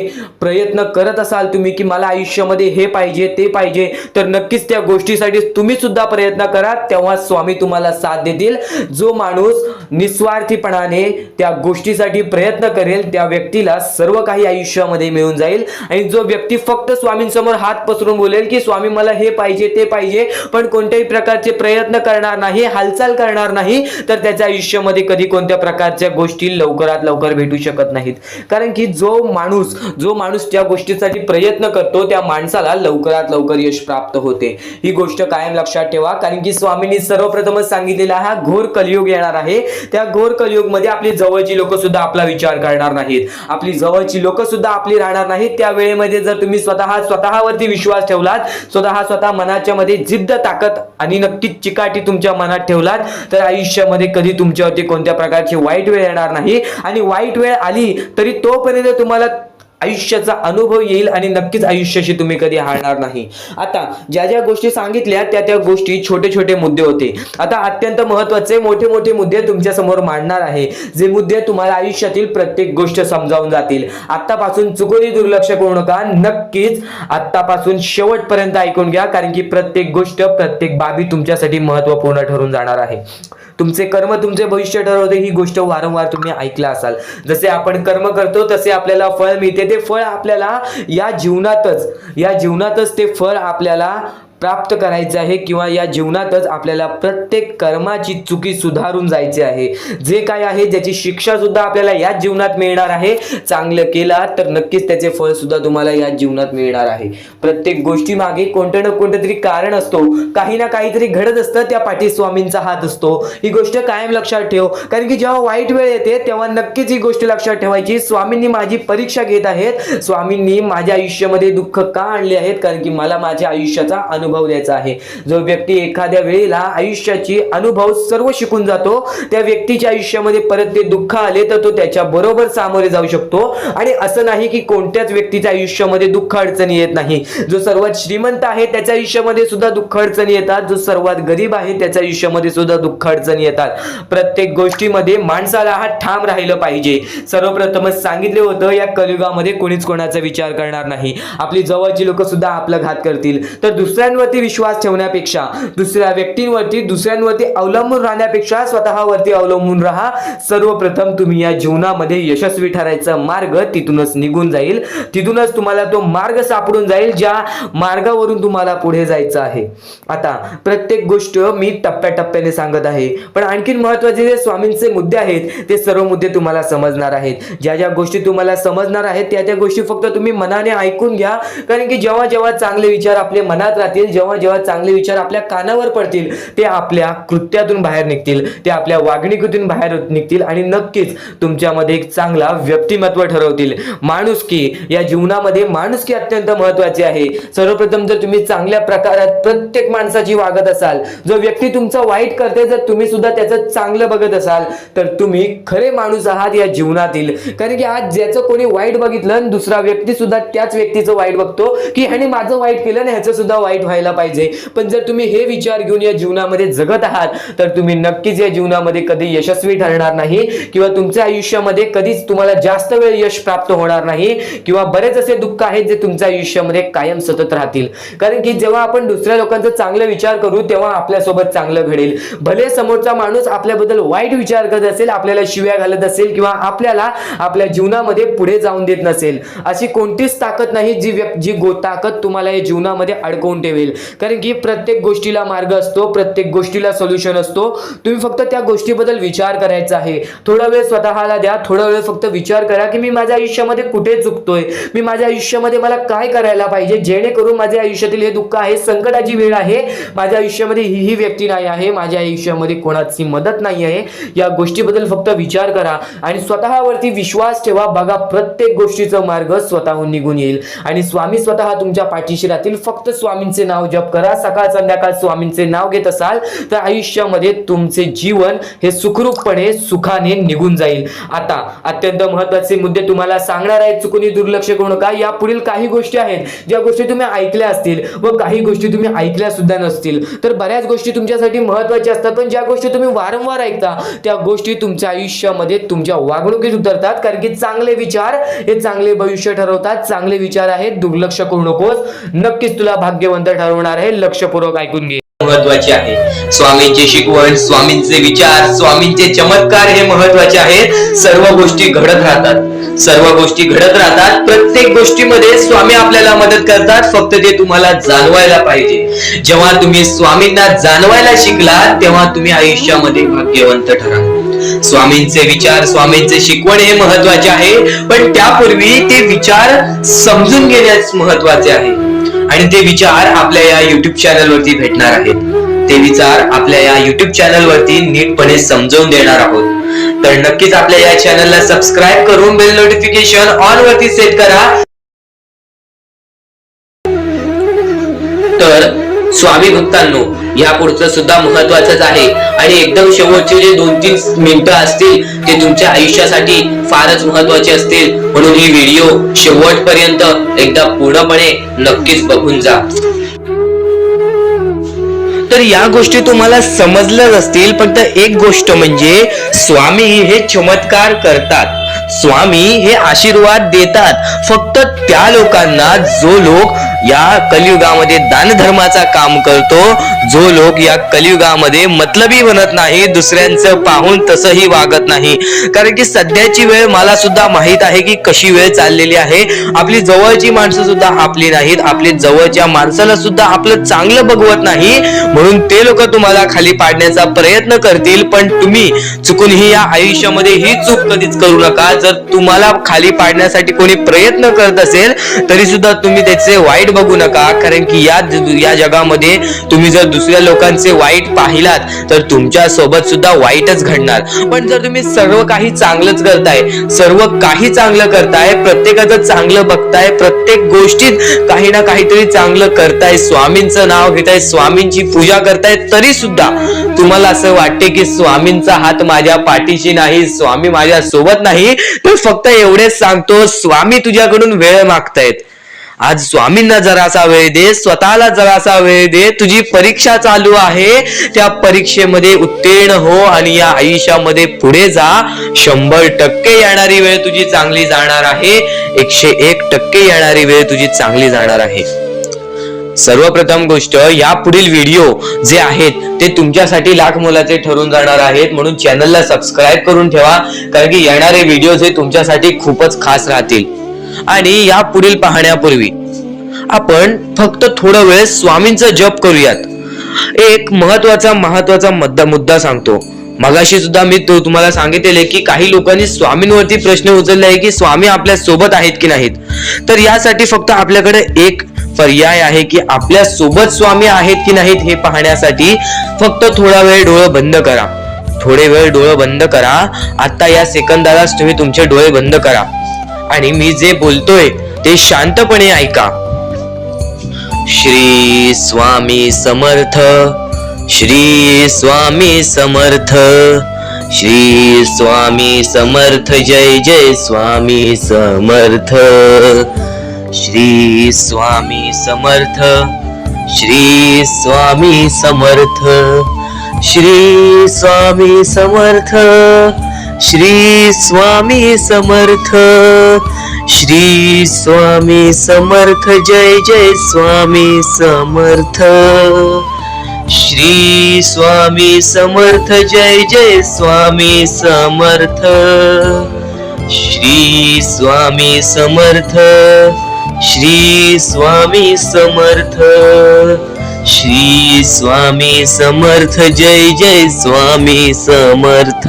प्रयत्न करत असाल तुम्ही की मला आयुष्यामध्ये हे पाहिजे ते पाहिजे, तर नक्कीच त्या गोष्टीसाठी तुम्ही सुद्धा प्रयत्न करा. तेव्हा स्वामी तुम्हाला साथ देतील. जो माणूस निस्वार्थीपणाने त्या गोष्टीसाठी प्रयत्न करेल त्या व्यक्तीला सर्व काही आयुष्यामध्ये मिळून जाईल. आणि जो व्यक्ती फक्त स्वामींसमोर हात पसरून बोलेल की स्वामी मला हे पाहिजे ते पाहिजे, पण कोणत्याही प्रकारचे प्रयत्न करणार नाही, हालचाल करणार नाही, तर त्याच्या आयुष्यामध्ये कधी कोणत्या प्रकारच्या गोष्टी लवकरात लवकर भेटू शकत नाहीत. कारण की जो माणूस त्या गोष्टीसाठी प्रयत्न करतो त्या माणसाला लवकरात लवकर यश प्राप्त होते. ही गोष्ट कायम लक्षात ठेवा. कारण की स्वामींनी सर्वप्रथमच सांगितलेला हा घोर कलियुग येणार आहे. त्या घोर कलियुग मध्ये आपली जवळची लोक सुद्धा आपला विचार करणार नाहीत, आपली जवळची लोक सुद्धा आपली राहणार नाहीत. त्या वेळेमध्ये जर तुम्ही स्वतःवरती विश्वास ठेवलात, स्वतः मनाच्या मध्ये जिद्द ताकद आणि नक्कीच चिकाटी तुमच्या मनात ठेवलात, तर आयुष्यामध्ये कधी तुमच्यावरती कोणत्या प्रकारची वाईट वेळ येणार नाही, आणि वाईट वेळ आली तरी तोपर्यंत तुम्हाला आयुष्याचा अनुभव येईल आणि नक्कीच आयुष्याशी तुम्ही कधी हारणार नाही. आता ज्या ज्या गोष्टी सांगितल्या त्या गोष्टी छोटे छोटे मुद्दे होते. आता अत्यंत महत्त्वाचे मोठे मोठे मुद्दे तुमच्या समोर मांडणार आहे, जे मुद्दे तुम्हाला आयुष्यातील प्रत्येक गोष्ट समजावून जातील. आतापासून चुकूनही दुर्लक्ष करू नका, नक्कीच आतापासून शेवटपर्यंत ऐकून घ्या, कारण की प्रत्येक गोष्ट प्रत्येक बाबी तुमच्यासाठी महत्त्वपूर्ण ठरून जाणार आहे. तुमचे कर्म तुमचे भविष्य ठरवते, ही गोष्ट वारंवार तुम्ही ऐकला असाल. जसे आपण कर्म करतो तसे आपल्याला फळ मिळते. ते फळ आपल्याला या जीवनातच ते फळ आपल्याला प्राप्त करायचे आहे, किंवा या जीवनातच आपल्याला प्रत्येक कर्माची चुकी सुधारून जायचे आहे. जे काय आहे ज्याची शिक्षा सुद्धा आपल्याला या जीवनात मिळणार आहे. चांगलं केला तर नक्कीच त्याचे फळ सुद्धा तुम्हाला या जीवनात मिळणार आहे. प्रत्येक गोष्टी मागे कोणतं ना कोणतं तरी कारण असतो, काही ना काहीतरी घडत असतं, त्या पाठी स्वामींचा हात असतो. ही गोष्ट कायम लक्षात ठेव, कारण की जेव्हा वाईट वेळ येते तेव्हा नक्कीच ही गोष्ट लक्षात ठेवायची. स्वामींनी माझी परीक्षा घेत आहेत, स्वामींनी माझ्या आयुष्यामध्ये दुःख का आणले आहेत, कारण की मला माझ्या आयुष्याचा अनुभव द्यायचा आहे. जो व्यक्ती एखाद्या वेळेला आयुष्याची अनुभव सर्व शिकून जातो, त्या व्यक्तीच्या आयुष्यामध्ये परत ते दुःख आले तर तो त्याच्या बरोबर सामोरे जाऊ शकतो. आणि असं नाही की कोणत्याच व्यक्तीच्या आयुष्यामध्ये दुःख अडचणी येत नाही. जो सर्वात श्रीमंत आहे त्याच्या आयुष्यामध्ये सुद्धा दुःख अडचणी येतात, जो सर्वात गरीब आहे त्याच्या आयुष्यामध्ये सुद्धा दुःख अडचणी येतात. प्रत्येक गोष्टीमध्ये माणसाला हा ठाम राहिलं पाहिजे. सर्वप्रथमच सांगितले होतं, या कलियुगामध्ये कोणीच कोणाचा विचार करणार नाही. आपली जवळची लोक सुद्धा आपला घात करतील, तर दुसऱ्यांवरती विश्वास ठेवण्यापेक्षा, दुसऱ्या व्यक्तींवरती दुसऱ्यांवरती अवलंबून राहण्यापेक्षा स्वतःवरती अवलंबून राहा. सर्वप्रथम तुम्ही या जीवनामध्ये यशस्वी ठरायचा मार्ग तिथूनच निघून जाईल, तिथूनच तुम्हाला तो मार्ग सापडून जाईल ज्या मार्गावरून तुम्हाला पुढे जायचं आहे. आता प्रत्येक गोष्ट मी टप्प्याटप्प्याने सांगत आहे, पण आणखीन महत्त्वाचे जे स्वामींचे मुद्दे आहेत ते सर्व मुद्दे तुम्हाला समजणार आहेत. ज्या ज्या गोष्टी तुम्हाला समजणार आहेत त्या गोष्टी फक्त तुम्ही मनाने ऐकून घ्या, कारण की जेव्हा जेव्हा चांगले विचार आपल्या मनात राहतील, जेव्हा जेव्हा चांगले विचार आपल्या कानावर पडतील, ते आपल्या कृत्यातून बाहेर निघतील, ते आपल्या वागणुकीतून बाहेर निघतील, आणि नक्कीच तुमच्यामध्ये एक चांगला व्यक्तिमत्व ठरवतील. माणुसकी, या जीवनामध्ये माणुसकी अत्यंत महत्त्वाची आहे. सर्वप्रथम जर तुम्ही चांगल्या प्रकारात प्रत्येक माणसाची वागत असाल, जो व्यक्ती तुमचा वाईट करते जर तुम्ही सुद्धा त्याचं चांगलं बघत असाल, तर तुम्ही खरे माणूस आहात या जीवनातील. कारण की आज ज्याचं कोणी वाईट बघितलं आणि दुसरा व्यक्ती सुद्धा त्याच व्यक्तीचं वाईट बघतो, की ह्याने माझं वाईट केलं आणि ह्याचं सुद्धा वाईट व्हायला पाहिजे. पण जर तुम्ही हे विचार घेऊन या जीवनामध्ये जगत आहात, तर तुम्ही नक्कीच या जीवनामध्ये कधी यशस्वी ठरणार नाही, किंवा तुमच्या आयुष्यामध्ये कधीच तुम्हाला जास्त वेळ यश प्राप्त होणार नाही, किंवा बरेच असे दुःख आहेत जे तुमच्या आयुष्यामध्ये कायम सतत राहतील. कारण की जेव्हा आपण दुसऱ्या लोकांचा चांगला विचार करू तेव्हा आपल्यासोबत चांगलं घडेल. भले समोरचा माणूस आपल्याबद्दल वाईट विचार करत असेल, आपल्याला शिव्या घालत असेल, किंवा आपल्याला आपल्या जीवनामध्ये पुढे जाऊन देत नसेल, अशी कोणतीच ताकद नाही जी ताकद तुम्हाला या जीवनामध्ये अडकवून ठेवेल. कारण की प्रत्येक गोष्टीला मार्ग असतो, प्रत्येक गोष्टीला सोल्युशन असतो. तुम्ही फक्त त्या गोष्टीबद्दल विचार करायचा आहे. थोडा वेळ स्वतःला द्या, थोडा वेळ फक्त विचार करा की मी माझ्या आयुष्यामध्ये कुठे चुकतोय, मी माझ्या आयुष्यामध्ये मला काय करायला पाहिजे जेणेकरून माझ्या आयुष्यातील हे दुःख आहे, संकटाची वेळ आहे, माझ्या आयुष्यामध्ये ही व्यक्ती नाही आहे, माझ्या आयुष्यामध्ये कोणाची मदत नाही आहे, या गोष्टीबद्दल फक्त विचार करा आणि स्वतःवरती विश्वास ठेवा. बघा, प्रत्येक गोष्टीचा मार्ग स्वतःहून निघून येईल आणि स्वामी स्वतः तुमच्या पाठीशी राहतील. फक्त स्वामींचे नाव जप करा. सकाळ संध्याकाळ स्वामींचे नाव घेत असाल तर आयुष्यामध्ये तुमचे जीवन हे सुखरूपपणे सुखाने निघून जाईल. आता अत्यंत महत्त्वाचे मुद्दे तुम्हाला सांगणार आहेत, चुकून दुर्लक्ष करू नका. या पुढील काही गोष्टी आहेत ज्या गोष्टी तुम्ही ऐकल्या असतील व काही गोष्टी तुम्ही ऐकल्या सुद्धा नसतील. तर बऱ्याच गोष्टी तुमच्यासाठी महत्त्वाच्या असतात, पण ज्या गोष्टी तुम्ही वारंवार ऐकता त्या गोष्टी तुमच्या आयुष्यामध्ये तुमच्या वागणुकीत उतरतात. कारण की चांगले विचार हे चांगले भविष्य ठरवतात. चांगले विचार आहेत, दुर्लक्ष करू नकोस. नक्कीच तुला भाग्यवंत ठरवणार आहे. लक्षपूर्वक ऐकून घे. महत्वाचे आहे स्वामींची शिकवण, स्वामींचे विचार, स्वामींचे चमत्कार हे महत्वाचे आहेत. सर्व गोष्टी घडत राहतात, सर्व गोष्टी घडत राहतात. प्रत्येक गोष्टीमध्ये स्वामी आपल्याला मदत करतात. फक्त ते तुम्हाला जाणवायला पाहिजे. जेव्हा तुम्ही स्वामींना जाणवायला शिकला तेव्हा तुम्ही आयुष्यामध्ये भाग्यवंत ठरा. स्वामींचे विचार, स्वामींचे शिकवण हे महत्वाचे आहे, पण त्यापूर्वी ते विचार समजून घेण्यास महत्वाचे आहे. आणि ते विचार आपल्या या युट्यूब चॅनल वरती भेटणार आहेत. ते विचार आपल्या या युट्यूब चॅनल वरती नीटपणे समजावून देणार आहोत. तर नक्कीच आपल्या या चॅनलला सबस्क्राईब करून बेल नोटिफिकेशन ऑन वरती सेट करा. तर स्वामी भक्तांनो, या पुढचं सुद्धा महत्वाचंच आहे आणि एकदम शेवटचे जे 2-3 मिनिटं असतील ते तुमच्या आयुष्यासाठी फारच महत्वाचे असतील, म्हणून ही व्हिडिओ शेवटपर्यंत एकदा पूर्णपणे नक्कीच बघून जा. तर या गोष्टी तुम्हाला समजल्याच असतील, फक्त एक गोष्ट म्हणजे स्वामी हे चमत्कार करतात, स्वामी हे आशीर्वाद देतात फक्त त्या लोकांना जो लोक या कलियुगामध्ये दानधर्माचा काम करतो, जो लोक या कलियुगामध्ये मतलबी बनत नाही, दुसऱ्यांचं पाहून तसंही वागत नाही. कारण की सध्याची वेळ मला सुद्धा माहित आहे की कशी वेळ चाललेली आहे. आपली जवळची माणसं सुद्धा आपली नाहीत, आपली जवळच्या माणसाला सुद्धा आपलं चांगलं बघवत नाही, म्हणून ते लोक तुम्हाला खाली पाडण्याचा प्रयत्न करतील. पण तुम्ही चुकूनही या आयुष्यामध्ये ही चूक कधीच करू नका. जर तुम्हाला खाली पाडण्यासाठी कोणी प्रयत्न करत असेल तरी सुद्धा तुम्ही त्याचे वाईट बघू नका, कारण की या जगामध्ये तुम्ही जर दुसऱ्या लोकांचे वाईट पाहिलात तर तुमच्या सोबत सुद्धा वाईटच घडणार. पण जर तुम्ही सर्व काही चांगलंच करताय, सर्व काही चांगलं करताय, प्रत्येकाचं चांगलं बघताय, प्रत्येक गोष्टीत काही ना काहीतरी चांगलं करताय, स्वामींचं नाव घेताय, स्वामींची पूजा करताय, तरी सुद्धा तुम्हाला असं वाटते की स्वामींचा हात माझ्या पाठीशी नाही, स्वामी माझ्या सोबत नाही, तर फक्त एवढेच सांगतो, स्वामी तुझ्याकडून वेळ मागतायत. आज स्वामींना जरासा वेळ दे, स्वतःला जरासा वेळ दे. तुझी परीक्षा चालू आहे, त्या परीक्षेमध्ये उत्तीर्ण हो आणि या आयुष्यामध्ये पुढे जा. 100% येणारी वेळ तुझी चांगली जाणार आहे, 101% येणारी वेळ तुझी चांगली जाणार आहे. सर्वप्रथम गोष्ट, या पुढील व्हिडिओ जे आहेत ते तुमच्यासाठी लाख मोलाचे ठरून जाणार आहेत, म्हणून चॅनलला सबस्क्राईब करून ठेवा, कारण की येणारे व्हिडिओ जे तुमच्यासाठी खूपच खास राहतील. आणि या पुढील पाहण्यापूर्वी आपण फक्त थोडा वेळ स्वामींचा जप करूयात. एक महत्वाचा मुद्दा सांगतो. मगाशी सुद्धा मी तुम्हाला सांगितले की काही लोकांनी स्वामींवरती प्रश्न उचलले आहे की स्वामी आपल्या सोबत आहेत की नाहीत. तर यासाठी फक्त आपल्याकडे एक पर्याय आहे की आपल्या सोबत स्वामी आहेत की नाहीत हे पाहण्यासाठी फक्त थोडा वेळ डोळे बंद करा. थोडे वेळ डोळे बंद करा. आता या सेकंदालाच तुम्ही तुमचे डोळे बंद करा आणि मी जे बोलतोय ते शांतपणे ऐका. श्री स्वामी समर्थ, श्री स्वामी समर्थ, श्री स्वामी समर्थ, जय जय स्वामी समर्थ. श्री स्वामी समर्थ, श्री स्वामी समर्थ, श्री स्वामी समर्थ, श्री स्वामी समर्थ, श्री स्वामी समर्थ, जय जय स्वामी समर्थ. श्री स्वामी समर्थ, जय जय स्वामी समर्थ. श्री स्वामी समर्थ, श्री स्वामी समर्थ, श्री स्वामी समर्थ, जय जय स्वामी समर्थ.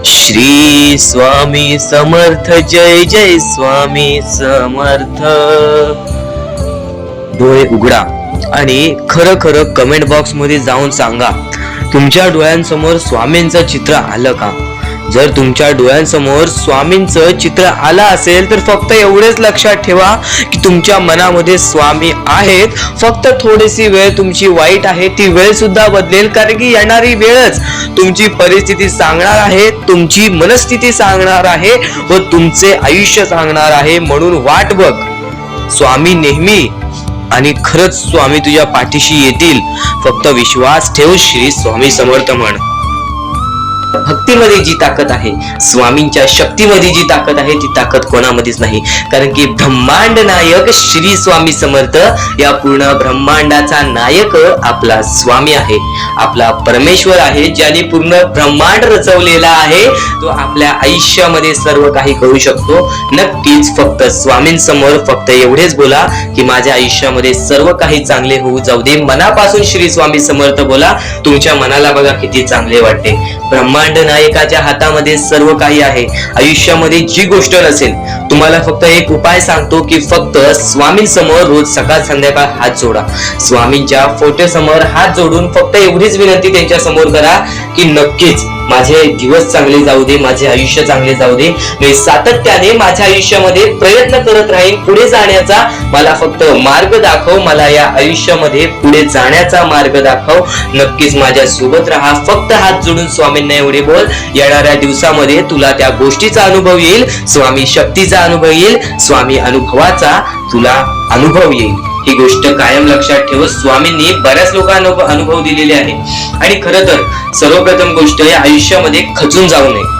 श्री स्वामी समर्थ, जय जय स्वामी समर्थ. डोळे उघडा आणि खरं खरं कमेंट बॉक्स मध्ये जाऊन सांगा, तुमच्या डोळ्यांसमोर स्वामींचं चित्र आलं का? जर तुमच्या डोळ्यांसमोर स्वामींचं चित्र आलं असेल तर फक्त एवढेच लक्षात ठेवा की तुमच्या मनामध्ये स्वामी आहेत. फक्त थोडीशी वेळ तुमची वाईट आहे, ती वेळ सुद्धा बदलेल, कारण की येणारी वेळच तुमची परिस्थिती सांगणार आहे, तुमची मनस्थिती सांगणार आहे व तुमचे आयुष्य सांगणार आहे. म्हणून वाट बघ, स्वामी नेहमी आणि खरंच स्वामी तुझ्या पाठीशी येतील. फक्त विश्वास ठेव. श्री स्वामी समर्थ म्हण. भक्तीमध्ये जी ताकद आहे, स्वामींच्या शक्तीमध्ये जी ताकद आहे, ती ताकद कोणामध्येच नाही, कारण की ब्रह्मांड नायक श्री स्वामी समर्थ, या पूर्ण ब्रह्मांडाचा नायक आपला स्वामी आहे, आपला परमेश्वर आहे, ज्याने पूर्ण ब्रह्मांड रचवलेला आहे. तो आपल्या आयुष्यामध्ये सर्व काही करू शकतो. नक्कीच फक्त स्वामींसमोर फक्त एवढेच बोला की माझ्या आयुष्यामध्ये सर्व काही चांगले होऊ जाऊ दे. मनापासून श्री स्वामी समर्थ बोला. तुमच्या मनाला बघा किती चांगले वाटते. ब्रह्मांड नायकाच्या हातामध्ये सर्व काही आहे. आयुष्यामध्ये जी गोष्ट नसेल, तुम्हाला फक्त एक उपाय सांगतो की फक्त स्वामींसमोर रोज सकाळ संध्याकाळ हात जोडा. स्वामींच्या फोटो समोर हात जोडून फक्त एवढीच विनंती त्यांच्या समोर करा की नक्कीच माझे दिवस चांगले जाऊ दे, माझे आयुष्य चांगले जाऊ दे, मी सातत्याने माझ्या आयुष्यामध्ये प्रयत्न करत राहीन पुढे जाण्याचा. मला फक्त मार्ग दाखव, मला या आयुष्यामध्ये पुढे जाण्याचा मार्ग दाखव. नक्कीच माझ्या सोबत राहा. फक्त हात जोडून स्वामींना एवढे बोल. येणाऱ्या दिवसामध्ये तुला त्या गोष्टीचा अनुभव येईल, स्वामी शक्तीचा अनुभव येईल, स्वामी अनुभवाचा तुला अनुभव येईल. ही गोष्ट कायम लक्षात ठेव. स्वामींनी बऱ्याच लोकांना अनुभव दिलेले आहे. आणि खरं तर सर्वप्रथम गोष्ट या आयुष्यामध्ये खचून जाऊ नये,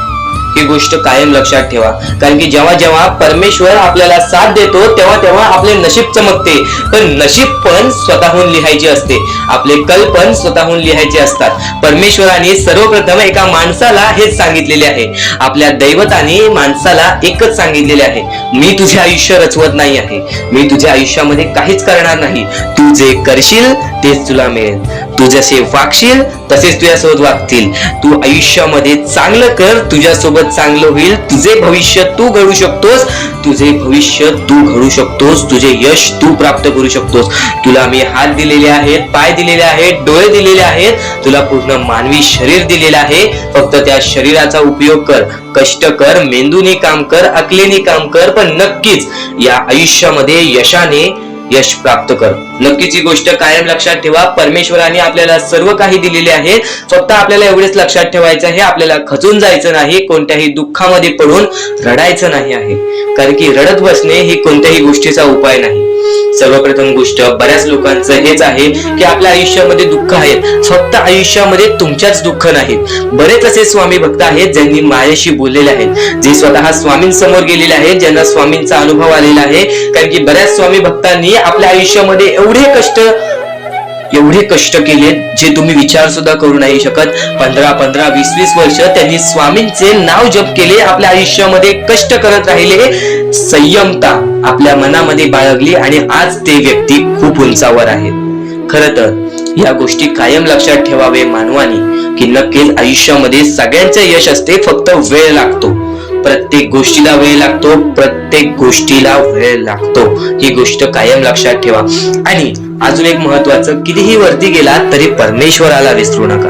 ही गोष्ट कायम लक्षात ठेवा. कारण की जेव्हा जेव्हा परमेश्वर आपल्याला साथ देतो तेव्हा तेव्हा आपले नशीब चमकते. पण नशीब पण स्वतःहून लिहायचे असते, आपले कल पण स्वतःहून लिहायचे असतात. परमेश्वराने सर्वप्रथम एका माणसाला हेच सांगितलेले आहे, आपल्या दैवताने माणसाला एकच सांगितलेले आहे, मी तुझे आयुष्य रचवत नाही आहे, मी तुझ्या आयुष्यामध्ये काहीच करणार नाही. तू जे करशील तेच तुला मिळेल. तू जसे वागशील तसेच तुझ्यासोबत वागतील. तू आयुष्यामध्ये चांगलं कर, तुझ्यासोबत चांगलं होईल. तुझे भविष्य तू घडू शकतोस, तुझे भविष्य तू घडू शकतोस, तुझे यश तू प्राप्त करू शकतोस. तुला मी हात दिलेले आहेत, पाय दिलेले आहेत, डोळे दिलेले आहेत, तुला पूर्ण मानवी शरीर दिलेलं आहे. फक्त त्या शरीराचा उपयोग कर, कष्ट कर, मेंदूने काम कर, अकलेने काम कर, पण नक्कीच या आयुष्यामध्ये यशाने यश प्राप्त कर. नक्कीच ही गोष्ट कायम लक्षात ठेवा. परमेश्वराने आपल्याला सर्व काही दिलेले आहे. फक्त आपल्याला एवढेच लक्षात ठेवायचं आहे, आपल्याला खचून जायचं नाही, कोणत्याही दुःखामध्ये पडून रडायचं नाही आहे. कारण की रडत बसणे ही कोणत्याही गोष्टीचा उपाय नाही. सर्वप्रथम गोष्ट बऱ्याच लोकांचं हेच आहे की आपल्या आयुष्यामध्ये दुःख आहेत, फक्त आयुष्यामध्ये तुमच्याच दुःख नाहीत. बरेच असे स्वामी भक्त आहेत ज्यांनी माझ्याशी बोललेले आहेत, जे स्वतः स्वामींसमोर गेलेले आहेत, ज्यांना स्वामींचा अनुभव आलेला आहे. कारण की बऱ्याच स्वामी भक्तांनी आपल्या आयुष्यामध्ये एवढे कष्ट केले जे तुम्ही विचार सुद्धा करू नाही शकत. 15 20 वर्ष त्यांनी स्वामींचे नाव जप केले, आपल्या आयुष्यामध्ये कष्ट करत राहिले, संयमता आपल्या मनामध्ये बाळगली आणि आज ते व्यक्ती खूप उंचावर आहेत. खरं तर या गोष्टी कायम लक्षात ठेवावे मानवानी की नक्कीच आयुष्यामध्ये सगळ्यांचे यश असते, फक्त वेळ लागतो. प्रत्येक गोष्टीला वेळ लागतो, प्रत्येक गोष्टीला वेळ लागतो. ही गोष्ट कायम लक्षात ठेवा. आणि अजून एक महत्वाचं, कितीही वरती गेला तरी परमेश्वराला विसरू नका.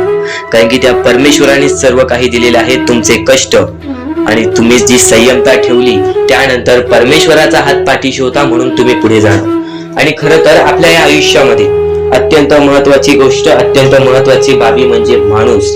कारण की त्या परमेश्वराने सर्व काही दिलेले आहे. तुमचे कष्ट आणि तुम्ही जी संयमता ठेवली त्यानंतर परमेश्वराचा हात पाठीशी होता म्हणून तुम्ही पुढे जाणार. आणि खरं तर आपल्या या आयुष्यामध्ये अत्यंत महत्वाची गोष्ट, अत्यंत महत्वाची बाबी म्हणजे माणूस.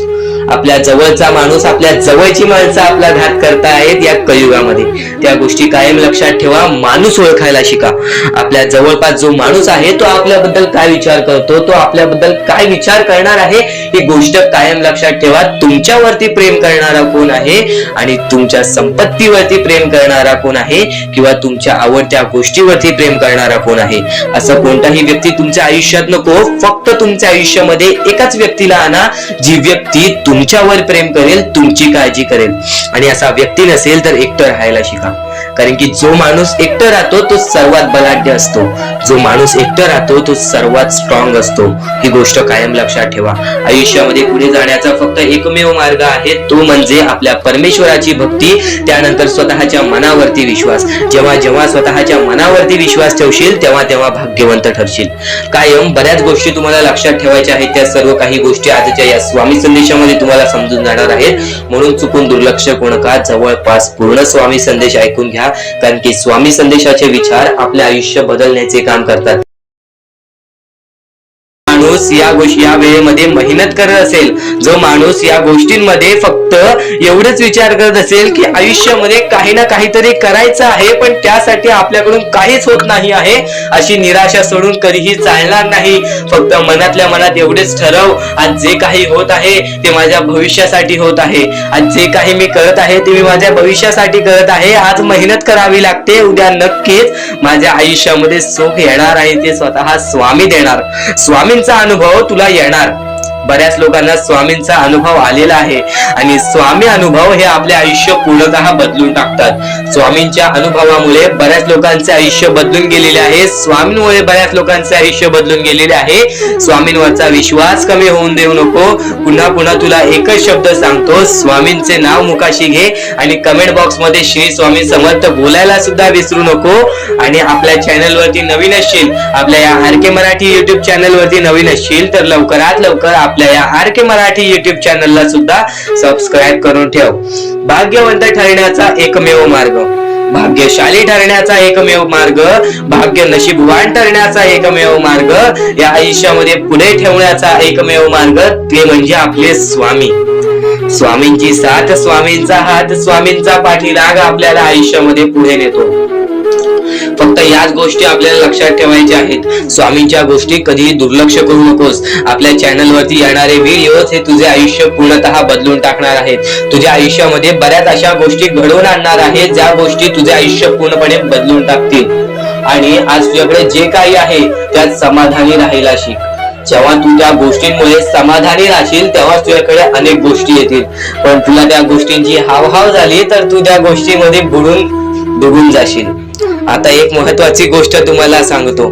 आपल्या जवळचा माणूस, आपल्या जवळची माणसं आपला घात करतायत या कलियुगामध्ये. त्या गोष्टी कायम लक्षात ठेवा. माणूस ओळखायला शिका. आपल्या जवळपास जो माणूस आहे तो आपल्याबद्दल काय विचार करतो, तो आपल्याबद्दल काय विचार करणार आहे, ही गोष्ट कायम लक्षात ठेवा. तुमच्यावरती प्रेम करणारा कोण आहे आणि तुमच्या संपत्तीवरती प्रेम करणारा कोण आहे किंवा तुमच्या आवडत्या गोष्टीवरती प्रेम करणारा कोण आहे, असं कोणताही व्यक्ती तुमच्या आयुष्यात नको. फक्त तुमच्या आयुष्यामध्ये एकाच व्यक्तीला आणा, जी व्यक्ती तुमच्यावर प्रेम करेल, तुमची काळजी करेल. आणि असा व्यक्ती नसेल तर एकटं राहायला शिका. कारण की जो माणूस एकटं राहतो तो सर्वात बलाढ्य असतो, जो माणूस एकटं राहतो तो सर्वात स्ट्रॉंग असतो. ही गोष्ट कायम लक्षात ठेवा. आयुष्यामध्ये पुढे जाण्याचा फक्त एकमेव मार्ग आहे, तो म्हणजे आपल्या परमेश्वराची भक्ती, त्यानंतर स्वतःच्या मनावरती विश्वास. जेव्हा जेव्हा स्वतःच्या मनावरती विश्वास ठेवशील तेव्हा तेव्हा भाग्यवंत ठरशील. कायम बऱ्याच गोष्टी तुम्हाला लक्षात ठेवायच्या आहेत. त्या सर्व काही गोष्टी आजच्या या स्वामी संदेशामध्ये तुम्हाला समजून जाणार आहेत. म्हणून चुकून दुर्लक्ष करू नका. जवळपास पूर्ण स्वामी संदेश ऐकून घ्या. कारण की स्वामी संदेशाचे विचार आपले आयुष्य बदलण्याचे काम करतात. माणूस या वेळेमध्ये मेहनत करत असेल, जो माणूस या गोष्टींमध्ये फक्त एवढंच विचार करत असेल की आयुष्यामध्ये काही ना काहीतरी करायचं आहे पण त्यासाठी आपल्याकडून काहीच होत नाही आहे, अशी निराशा सोडून कधीही चालणार नाही. फक्त मनातल्या मनात एवढेच ठरव, आज जे काही होत आहे ते माझ्या भविष्यासाठी होत आहे. आज जे काही मी करत आहे ते मी माझ्या भविष्यासाठी करत आहे. आज मेहनत करावी लागते, उद्या नक्कीच माझ्या आयुष्यामध्ये सुख येणार आहे, ते स्वतः स्वामी देणार. स्वामींचा अनुभव तुला येणार. बऱ्याच लोकांना स्वामींचा अनुभव आलेला आहे आणि स्वामी अनुभव हे आपले आयुष्य पूर्णतः बदलून टाकतात. स्वामींच्या अनुभवामुळे बऱ्याच लोकांचे आयुष्य बदलून गेलेले आहे. स्वामींमुळे बऱ्याच लोकांचे आयुष्य बदलून गेलेले आहे. स्वामींवरचा विश्वास कमी होऊन देऊ नको. पुन्हा पुन्हा तुला एकच शब्द सांगतो, स्वामींचे नाव मुखाशी घे आणि कमेंट बॉक्स मध्ये श्री स्वामी समर्थ बोलायला सुद्धा विसरू नको. आणि आपल्या चॅनल वरती नवीन असशील, आपल्या या आर के मराठी युट्यूब चॅनल वरती नवीन असशील तर लवकरात लवकर आपल्या आपल्या या आर के मराठी युट्यूब चॅनलला सुद्धा सबस्क्राईब करून ठेव. भाग्यवंत ठरण्याचा एकमेव मार्ग, भाग्यशाली ठरण्याचा एकमेव मार्ग, भाग्य नशीबवान ठरण्याचा एकमेव मार्ग, या आयुष्यामध्ये पुढे ठेवण्याचा एकमेव मार्ग ते म्हणजे आपले स्वामी. स्वामींची साथ, स्वामींचा हात, स्वामींचा पाठीलाग आपल्याला आयुष्यामध्ये पुढे नेतो. फक्त याच गोष्टी आपल्याला लक्षात ठेवायच्या आहेत. स्वामींच्या गोष्टी कधीही दुर्लक्ष करू नकोस. आपल्या चॅनल वरती येणारे व्हिडिओज हे तुझे आयुष्य पूर्णतः बदलून टाकणार आहेत. तुझ्या आयुष्यामध्ये बऱ्याच अशा गोष्टी घडवून आणणार आहेत ज्या गोष्टी तुझे आयुष्य पूर्णपणे बदलून टाकतील. आणि आज तुझ्याकडे जे काही आहे त्यात समाधानी राहायला शिक. जेव्हा तू त्या गोष्टींमुळे समाधानी राहशील तेव्हा तुझ्याकडे अनेक गोष्टी येतील. पण तुला त्या गोष्टींची हावभाव झाली तर तू त्या गोष्टीमध्ये बुडून डुबून जाशील. आता एक महत्वाची गोष्ट तुम्हाला सांगतो.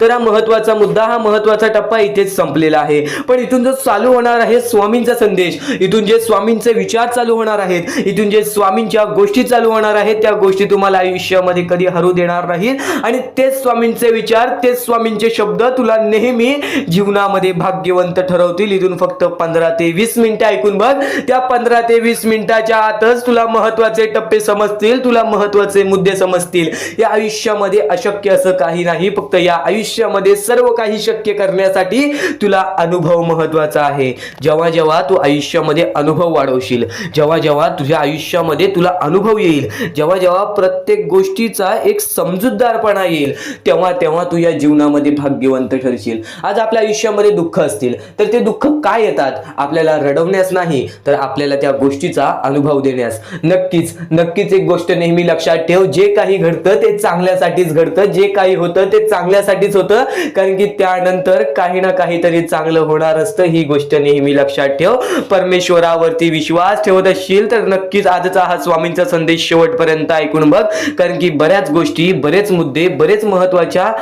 तर हा महत्वाचा मुद्दा, हा महत्वाचा टप्पा इथेच संपलेला आहे. पण इथून जो चालू होणार आहे स्वामींचा संदेश, इथून जे स्वामींचे विचार चालू होणार आहेत, इथून जे स्वामींच्या गोष्टी चालू होणार आहेत, त्या गोष्टी तुम्हाला आयुष्यामध्ये कधी हरू देणार नाहीत. आणि तेच स्वामींचे विचार, तेच स्वामींचे शब्द तुला नेहमी जीवनामध्ये भाग्यवंत ठरवतील. इथून फक्त 15 ते 20 मिनिटं ऐकून बघ. त्या 15 ते 20 मिनिटाच्या आतच तुला महत्वाचे टप्पे समजतील, तुला महत्वाचे मुद्दे समजतील. या आयुष्यामध्ये अशक्य असं काही नाही. फक्त या आयुष्यामध्ये सर्व काही शक्य करण्यासाठी तुला अनुभव महत्वाचा आहे. जेव्हा जेव्हा तू आयुष्यामध्ये अनुभव वाढवशील, जेव्हा जेव्हा तुझ्या आयुष्यामध्ये तुला अनुभव येईल, जेव्हा जेव्हा प्रत्येक गोष्टीचा एक समजूतदारपणा येईल, तेव्हा तेव्हा तू या जीवनामध्ये भाग्यवंत ठरशील. आज आपल्या आयुष्यामध्ये दुःख असतील तर ते दुःख काय येतात? आपल्याला रडवण्यास नाही तर आपल्याला त्या गोष्टीचा अनुभव देण्यास. नक्कीच नक्कीच एक गोष्ट नेहमी लक्षात ठेव, जे काही घडतं ते चांगल्यासाठीच घडतं, जे काही होतं ते चांगल्यासाठीच होतं. कारण की त्यानंतर काही ना काहीतरी चांगलं होणार असतं. ही गोष्ट नेहमी लक्षात ठेव. परमेश्वरावरती विश्वास ठेवत असशील तर नक्कीच आजचा हा स्वामींचा संदेश शेवटपर्यंत ऐकून बघ. कारण की बऱ्याच गोष्टी, बरेच मुद्दे, बरेच महत्वाच्या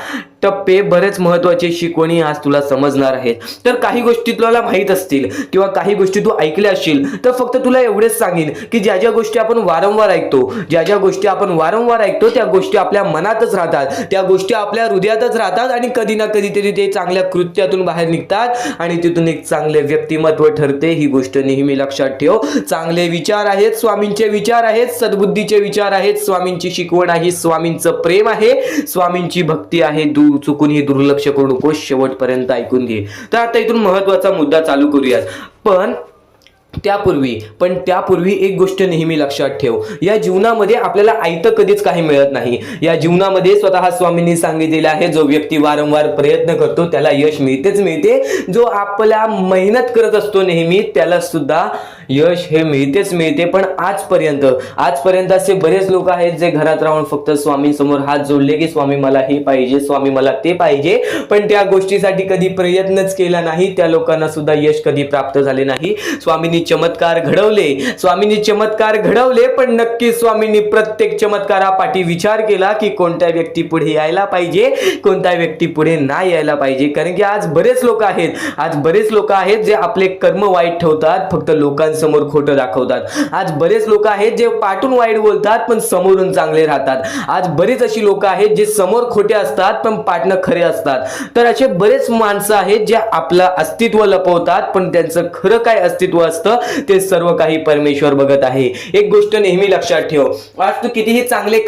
टप्पे, बरेच महत्वाचे शिकवणी आज तुला समजणार आहेत. तर काही गोष्टी तुला माहित असतील किंवा काही गोष्टी तू ऐकल्या असशील तर फक्त तुला एवढेच सांगेन की ज्या ज्या गोष्टी आपण वारंवार ऐकतो, ज्या ज्या गोष्टी आपण वारंवार ऐकतो त्या गोष्टी आपल्या मनातच राहतात, त्या गोष्टी आपल्या हृदयातच राहतात आणि कधी ना कधीतरी ते चांगल्या कृत्यातून बाहेर निघतात आणि तिथून एक चांगले व्यक्तिमत्व ठरते. ही गोष्ट नेहमी लक्षात ठेव. चांगले विचार आहेत, स्वामींचे विचार आहेत, सद्बुद्धीचे विचार आहेत, स्वामींची शिकवण आहे, स्वामींचं प्रेम आहे, स्वामींची भक्ती आहे. चुकूनही दुर्लक्ष करू नको, शेवटपर्यंत ऐकून घे. तर आता इथून महत्वाचा मुद्दा चालू करूयात. पण त्यापूर्वी एक गोष्ट नेहमी लक्षात ठेव. या जीवनामध्ये आपल्याला आयतं कधीच काही मिळत नाही. या जीवनामध्ये स्वतः स्वामींनी सांगितलेलं आहे, जो व्यक्ती वारंवार प्रयत्न करतो त्याला यश मिळतेच मिळते. जो आपला मेहनत करत असतो नेहमी त्याला सुद्धा यश हे मिळतेच मिळते. पण आजपर्यंत असे बरेच लोक आहेत जे घरात राहून फक्त स्वामींसमोर हात जोडले की स्वामी मला हे पाहिजे, स्वामी मला ते पाहिजे, पण त्या गोष्टीसाठी कधी प्रयत्नच केला नाही. त्या लोकांना सुद्धा यश कधी प्राप्त झाले नाही. स्वामींनी चमत्कार घडवले, पण नक्की स्वामींनी प्रत्येक चमत्कारापाठी विचार केला की कोणत्या व्यक्ती पुढे यायला पाहिजे, कोणत्या व्यक्ती पुढे नाही यायला पाहिजे. कारण की आज बरेच लोक आहेत जे आपले कर्म वाईट ठेवतात, फक्त लोकांसमोर खोटं दाखवतात. आज बरेच लोक आहेत जे पाठून वाईट बोलतात पण समोरून चांगले राहतात. आज बरेच अशी लोक आहेत जे समोर खोटे असतात पण पाठनं खरे असतात. तर असे बरेच माणसं आहेत जे आपलं अस्तित्व लपवतात पण त्यांचं खरं काय अस्तित्व असतं ते सर्व काही परमेश्वर बघत आहे. एक गोष्ट नेहमी लक्षात ठेव. आज तू कितीही चांगले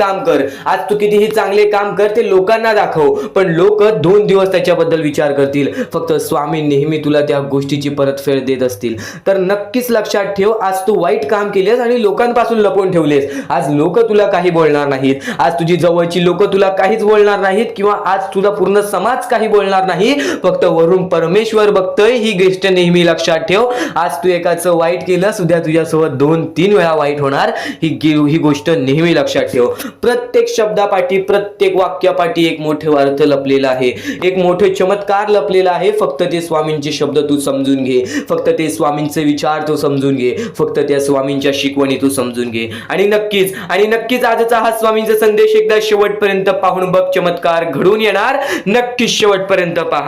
काम कर, ते लोकांना दाखव, पण लोक 2 दिवस त्याच्याबद्दल विचार करतील. फक्त स्वामी नेहमी तुला त्या गोष्टीची परतफेड देत असतील. तर नक्कीच लक्षात ठेव, आज तू वाईट काम केलेस आणि लोकांपासून लपवून ठेवलेस. आज लोक तुला काही बोलणार नाहीत. आज तुझी जवळची लोक तुला काहीच बोलणार नाहीत किंवा आज तुझा पूर्ण समाज काही बोलणार नाही. फक्त वरून परमेश्वर बघतोय. ही गोष्ट नेहमी लक्षात ठेव. आज तू एकाचं वाईट केलंस, उद्या तुझ्यासोबत 2-3 वेळा वाईट होणार. ही गोष्ट नेहमी लक्षात ठेव. प्रत्येक शब्दापाठी, प्रत्येक वाक्यापाठी एक मोठे अर्थ लपलेला आहे, एक मोठे चमत्कार लपलेला आहे. फक्त ते स्वामींचे शब्द तू समजून घे, फक्त ते स्वामींचे विचार तू समजून घे, फक्त त्या स्वामींच्या शिकवणी तू समजून घे. आणि नक्कीच आजचा हा स्वामींचा संदेश एकदा शेवटपर्यंत पाहून बघ. चमत्कार घडून येणार. नक्कीच शेवटपर्यंत पहा.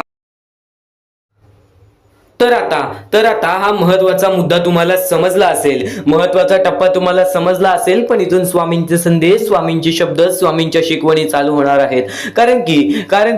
तर आता हा महत्वाचा मुद्दा तुम्हाला समजला असेल, महत्वाचा टप्पा तुम्हाला समजला असेल. पण इथून स्वामींचे संदेश, स्वामींचे शब्द, स्वामींच्या शिकवणी चालू होणार आहेत. कारण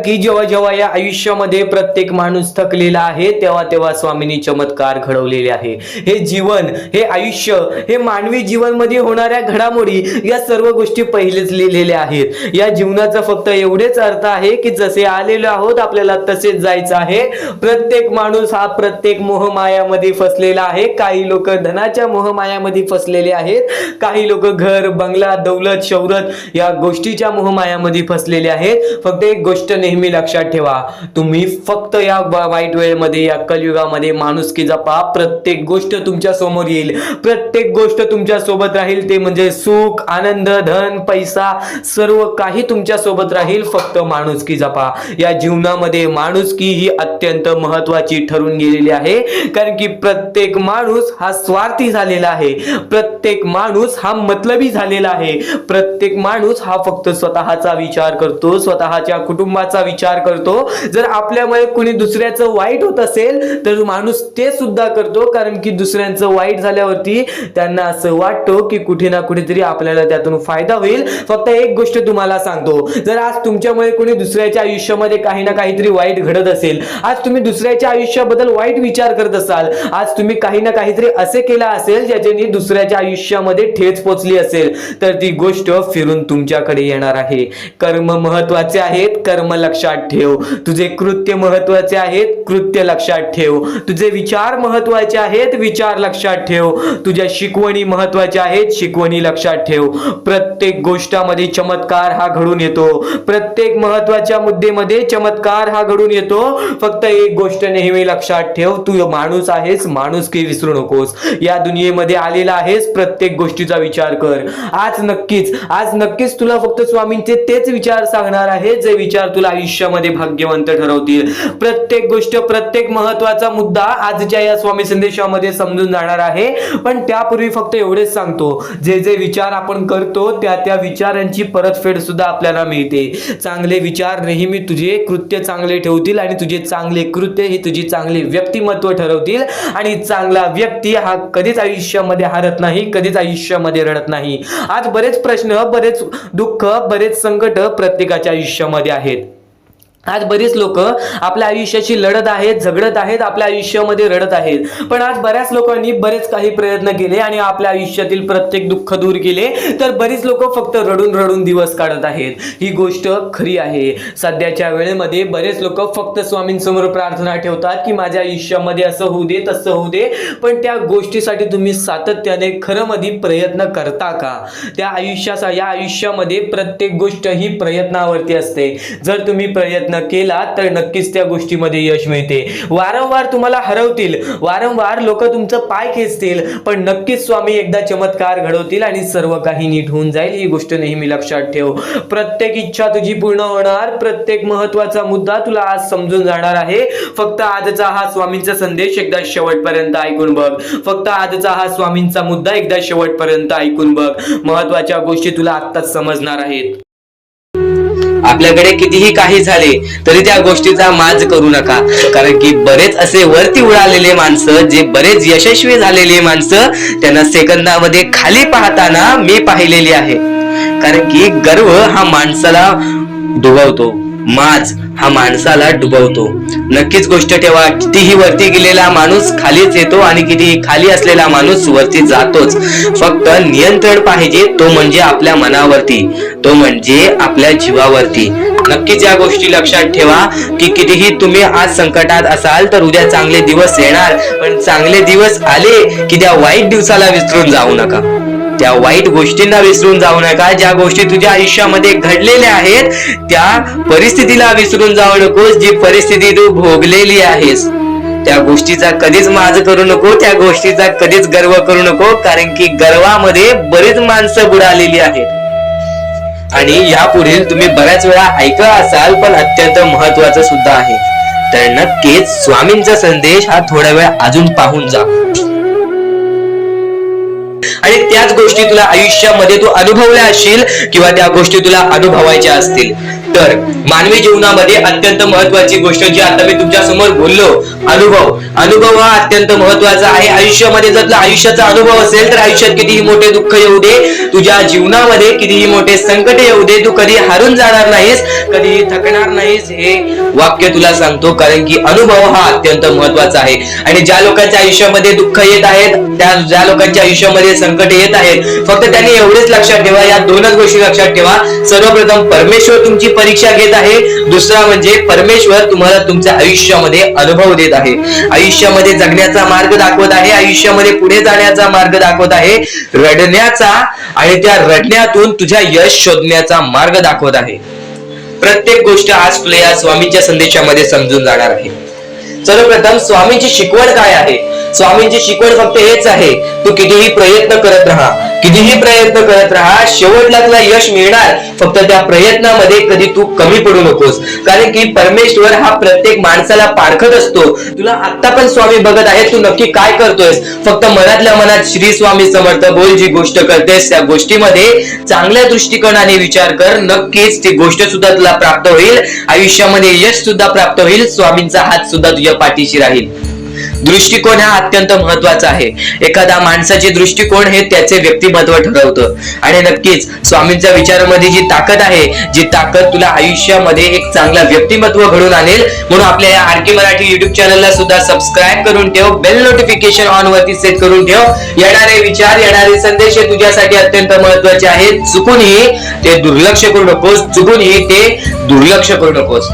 की जेव्हा जेव्हा या आयुष्यामध्ये प्रत्येक माणूस थकलेला आहे, तेव्हा तेव्हा स्वामींनी चमत्कार घडवलेले आहे. हे जीवन, हे आयुष्य, हे मानवी जीवन मध्ये होणाऱ्या घडामोडी, या सर्व गोष्टी पहिलेच लिहिलेल्या आहेत. या जीवनाचा फक्त एवढेच अर्थ आहे की जसे आलेलो आहोत आपल्याला तसेच जायचं आहे. प्रत्येक माणूस हा प्रत्येक मोहमायामध्ये फसलेला आहे. काही लोक धनाच्या मोहमायामध्ये फसलेले आहेत, काही लोक घर, बंगला, दौलत, शौहरत या गोष्टीच्या मोहमायामध्ये फसलेले आहेत. फक्त एक गोष्ट नेहमी लक्षात ठेवा, तुम्ही फक्त या वाईट वेळेमध्ये, या कलियुगामध्ये माणुसकी जपा. प्रत्येक गोष्ट तुमच्या समोर येईल, प्रत्येक गोष्ट तुमच्या सोबत राहील. ते म्हणजे सुख, आनंद, धन, पैसा, सर्व काही तुमच्या सोबत राहील. फक्त माणुसकी जपा. या जीवनामध्ये माणुसकी ही अत्यंत महत्वाची ठरून गेलेली आहे. कारण की प्रत्येक माणूस हा स्वार्थी झालेला आहे, प्रत्येक माणूस हा मतलबी झालेला आहे, प्रत्येक माणूस हा फक्त स्वतःचा विचार करतो, स्वतःच्या कुटुंबाचा विचार करतो. जर आपल्यामुळे कोणी दुसऱ्याचं वाईट होत असेल तर माणूस ते सुद्धा करतो. कारण की दुसऱ्यांचं वाईट झाल्यावरती त्यांना असं वाटतं की कुठे ना कुठेतरी आपल्याला त्यातून फायदा होईल. फक्त एक गोष्ट तुम्हाला सांगतो, जर आज तुमच्यामुळे कोणी दुसऱ्याच्या आयुष्यामध्ये काही ना काहीतरी वाईट घडत असेल, आज तुम्ही दुसऱ्याच्या आयुष्याबद्दल वाईट विचार करत असाल, आज तुम्ही काही ना काहीतरी असे केला असेल ज्याच्याने दुसऱ्याच्या आयुष्यामध्ये ठेच पोचली असेल, तर ती गोष्ट फिरून तुमच्याकडे येणार आहे. कर्म महत्वाचे आहेत, कर्म लक्षात ठेव. तुझे कृत्य महत्वाचे आहेत, कृत्य लक्षात ठेव. तुझे विचार महत्वाचे आहेत, विचार लक्षात ठेव. तुझ्या शिकवणी महत्वाच्या आहेत, शिकवणी लक्षात ठेव. प्रत्येक गोष्टामध्ये चमत्कार हा घडून येतो, प्रत्येक महत्वाच्या मुद्द्यामध्ये चमत्कार हा घडून येतो. फक्त एक गोष्ट नेहमी लक्षात ठेव, तू माणूस आहेस, माणुसकी विसरू नकोस. या दुनियेमध्ये आलेला आहेस, प्रत्येक गोष्टीचा विचार कर. आज नक्कीच तुला फक्त स्वामींचे तेच विचार सांगणार आहे जे विचार तुला आयुष्यामध्ये भाग्यवंत ठरवतील. प्रत्येक गोष्ट, प्रत्येक महत्वाचा मुद्दा आजच्या या स्वामी संदेशामध्ये समजून जाणार आहे. पण त्यापूर्वी फक्त एवढेच सांगतो, जे जे विचार आपण करतो त्या विचारांची परतफेड सुद्धा आपल्याला मिळते. चांगले विचार नेहमी तुझे कृत्य चांगले ठेवतील आणि तुझे चांगले कृत्य हे तुझी चांगले व्यक्तिमत्व ठरवतील. आणि चांगला व्यक्ती हा कधीच आयुष्यामध्ये हारत नाही, कधीच आयुष्यामध्ये रडत नाही. आज बरेच प्रश्न, बरेच दुःख, बरेच संकट प्रत्येकाच्या आयुष्यामध्ये आहेत. आज बरीच लोक आपल्या आयुष्याशी लढत आहेत, झगडत आहेत, आपल्या आयुष्यामध्ये रडत आहेत. पण आज बऱ्याच लोकांनी बरेच काही प्रयत्न केले आणि आपल्या आयुष्यातील प्रत्येक दुःख दूर केले. तर बरीच लोक फक्त रडून दिवस काढत आहेत. ही गोष्ट खरी आहे. सध्याच्या वेळेमध्ये बरेच लोक फक्त स्वामींसमोर प्रार्थना ठेवतात की माझ्या आयुष्यामध्ये असं होऊ दे, तसं होऊ दे. पण त्या गोष्टीसाठी तुम्ही सातत्याने खरं मध्ये प्रयत्न करता का? त्या या आयुष्यामध्ये प्रत्येक गोष्ट ही प्रयत्नावरती असते. जर तुम्ही प्रयत्न केला तर नक्कीच त्या गोष्टीमध्ये यश मिळते. वारंवार तुम्हाला हरवतील, वारंवार लोक तुमचं पाय खेचतील, पण नक्कीच स्वामी एकदा चमत्कार घडवतील आणि सर्व काही नीट होऊन जाईल. ही गोष्ट नेहमी लक्षात ठेव. प्रत्येक इच्छा तुझी पूर्ण होणार, प्रत्येक महत्वाचा मुद्दा तुला आज समजून जाणार आहे. फक्त आजचा हा स्वामींचा संदेश एकदा शेवटपर्यंत ऐकून बघ. फक्त आजचा हा स्वामींचा मुद्दा एकदा शेवटपर्यंत ऐकून बघ. महत्वाच्या गोष्टी तुला आत्ताच समजणार आहेत. आपल्याकडे कितीही काही झाले तरी त्या गोष्टीचा माज करू नका. कारण की बरेच असे वरती उडालेले माणसं, जे बरेच यशस्वी झालेले माणसं, त्यांना सेकंदामध्ये खाली पाहताना मी पाहिलेली आहे. कारण की गर्व हा माणसाला डुबवतो, माज हा माणसाला डुबवतो. नक्कीच गोष्ट ठेवा, कितीही वरती गेलेला माणूस खालीच येतो आणि कितीही खाली असलेला माणूस वरती जातोच. फक्त नियंत्रण पाहिजे, तो म्हणजे आपल्या मनावरती, तो म्हणजे आपल्या जीवावरती. नक्कीच या गोष्टी लक्षात ठेवा की कितीही तुम्ही आज संकटात असाल तर उद्या चांगले दिवस येणार. पण चांगले दिवस आले की त्या वाईट दिवसाला विसरून जाऊ नका, त्या वाईट गोष्टींना विसरून जाऊ नका. ज्या गोष्टी तुझ्या आयुष्यामध्ये घडलेल्या आहेत त्या परिस्थितीला विसरून जाऊ नकोस. जी परिस्थिती तू भोगलेली आहेस त्या गोष्टीचा कधीच माज करू नको, त्या गोष्टीचा कधीच गर्व करू नको. कारण की गर्वामध्ये बरीच माणसं बुडालेली आहेत. आणि यापुढील तुम्ही बऱ्याच वेळा ऐकलं असाल, पण अत्यंत महत्वाचं सुद्धा आहे. तर नक्कीच स्वामींचा संदेश हा थोडा वेळ अजून पाहून जा. आणि त्याच गोष्टी तुला आयुष्यामध्ये तू अनुभवल्या असशील किंवा त्या गोष्टी तुला अनुभवायच्या असतील. तर मानवी जीवनामध्ये अत्यंत महत्वाची गोष्ट जी आता मी तुमच्या समोर बोललो, अनुभव. अनुभव हा अत्यंत महत्वाचा आहे. आयुष्यामध्ये जर तुला आयुष्याचा अनुभव असेल तर आयुष्यात कितीही मोठे दुःख येऊ दे, तुझ्या जीवनामध्ये कितीही मोठे संकट येऊ दे, तू कधी हारून जाणार नाहीस, कधीही थकणार नाहीस, हे वाक्य तुला सांगतो. कारण की अनुभव हा अत्यंत महत्वाचा आहे. आणि ज्या लोकांच्या आयुष्यामध्ये दुःख येत आहेत, ज्या लोकांच्या आयुष्यामध्ये संकट येत आहेत, फक्त त्यांनी एवढेच लक्षात ठेवा, या दोनच गोष्टी लक्षात ठेवा. सर्वप्रथम परमेश्वर तुमची परीक्षा घेत आहे, दुसरा म्हणजे परमेश्वर तुम्हाला तुमच्या आयुष्यामध्ये अनुभव देत आहे, आयुष्यामध्ये जगण्याचा मार्ग दाखवत आहे, आयुष्यामध्ये पुढे जाण्याचा मार्ग दाखवत आहे, रडण्याचा आणि त्या रडण्यातून तुझ्या यश शोधण्याचा मार्ग दाखवत आहे. प्रत्येक गोष्ट आज तुला या स्वामींच्या संदेशामध्ये समजून जाणार आहे. सर्वप्रथम स्वामींची शिकवण काय आहे? स्वामींची शिकवण फक्त हेच आहे, तू कितीही प्रयत्न करत राहा, कितीही प्रयत्न करत राहा, शेवटला तुला यश मिळणार. फक्त त्या प्रयत्नामध्ये कधी तू कमी पडू नकोस. कारण की परमेश्वर हा प्रत्येक माणसाला पारखत असतो. तुला आता पण स्वामी बघत आहे, तू नक्की काय करतोयस. फक्त मनातल्या मनात श्री स्वामी समर्थ बोल, जी गोष्ट करतेस त्या गोष्टीमध्ये चांगल्या दृष्टिकोनाने विचार कर, नक्कीच ती गोष्ट सुद्धा तुला प्राप्त होईल, आयुष्यामध्ये यश सुद्धा प्राप्त होईल, स्वामींचा हात सुद्धा तुझ्या पाठीशी राहील. दृष्टिकोन हा अत्यंत महत्वाचा आहे. एखाद्या माणसाचे दृष्टिकोन हे त्याचे व्यक्तिमत्व ठरवतं. आणि नक्कीच स्वामींच्या विचारामध्ये जी ताकद आहे, जी ताकद तुला आयुष्यामध्ये एक चांगला व्यक्तिमत्व घडून आणेल. म्हणून आपल्या या आरके मराठी युट्यूब चॅनलला सुद्धा सबस्क्राईब करून ठेव, बेल नोटिफिकेशन ऑन वरती सेट करून ठेव. येणारे विचार, येणारे संदेश हे तुझ्यासाठी अत्यंत महत्वाचे आहेत. चुकूनही ते दुर्लक्ष करू नकोस, चुकूनही ते दुर्लक्ष करू नकोस.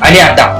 आणि आता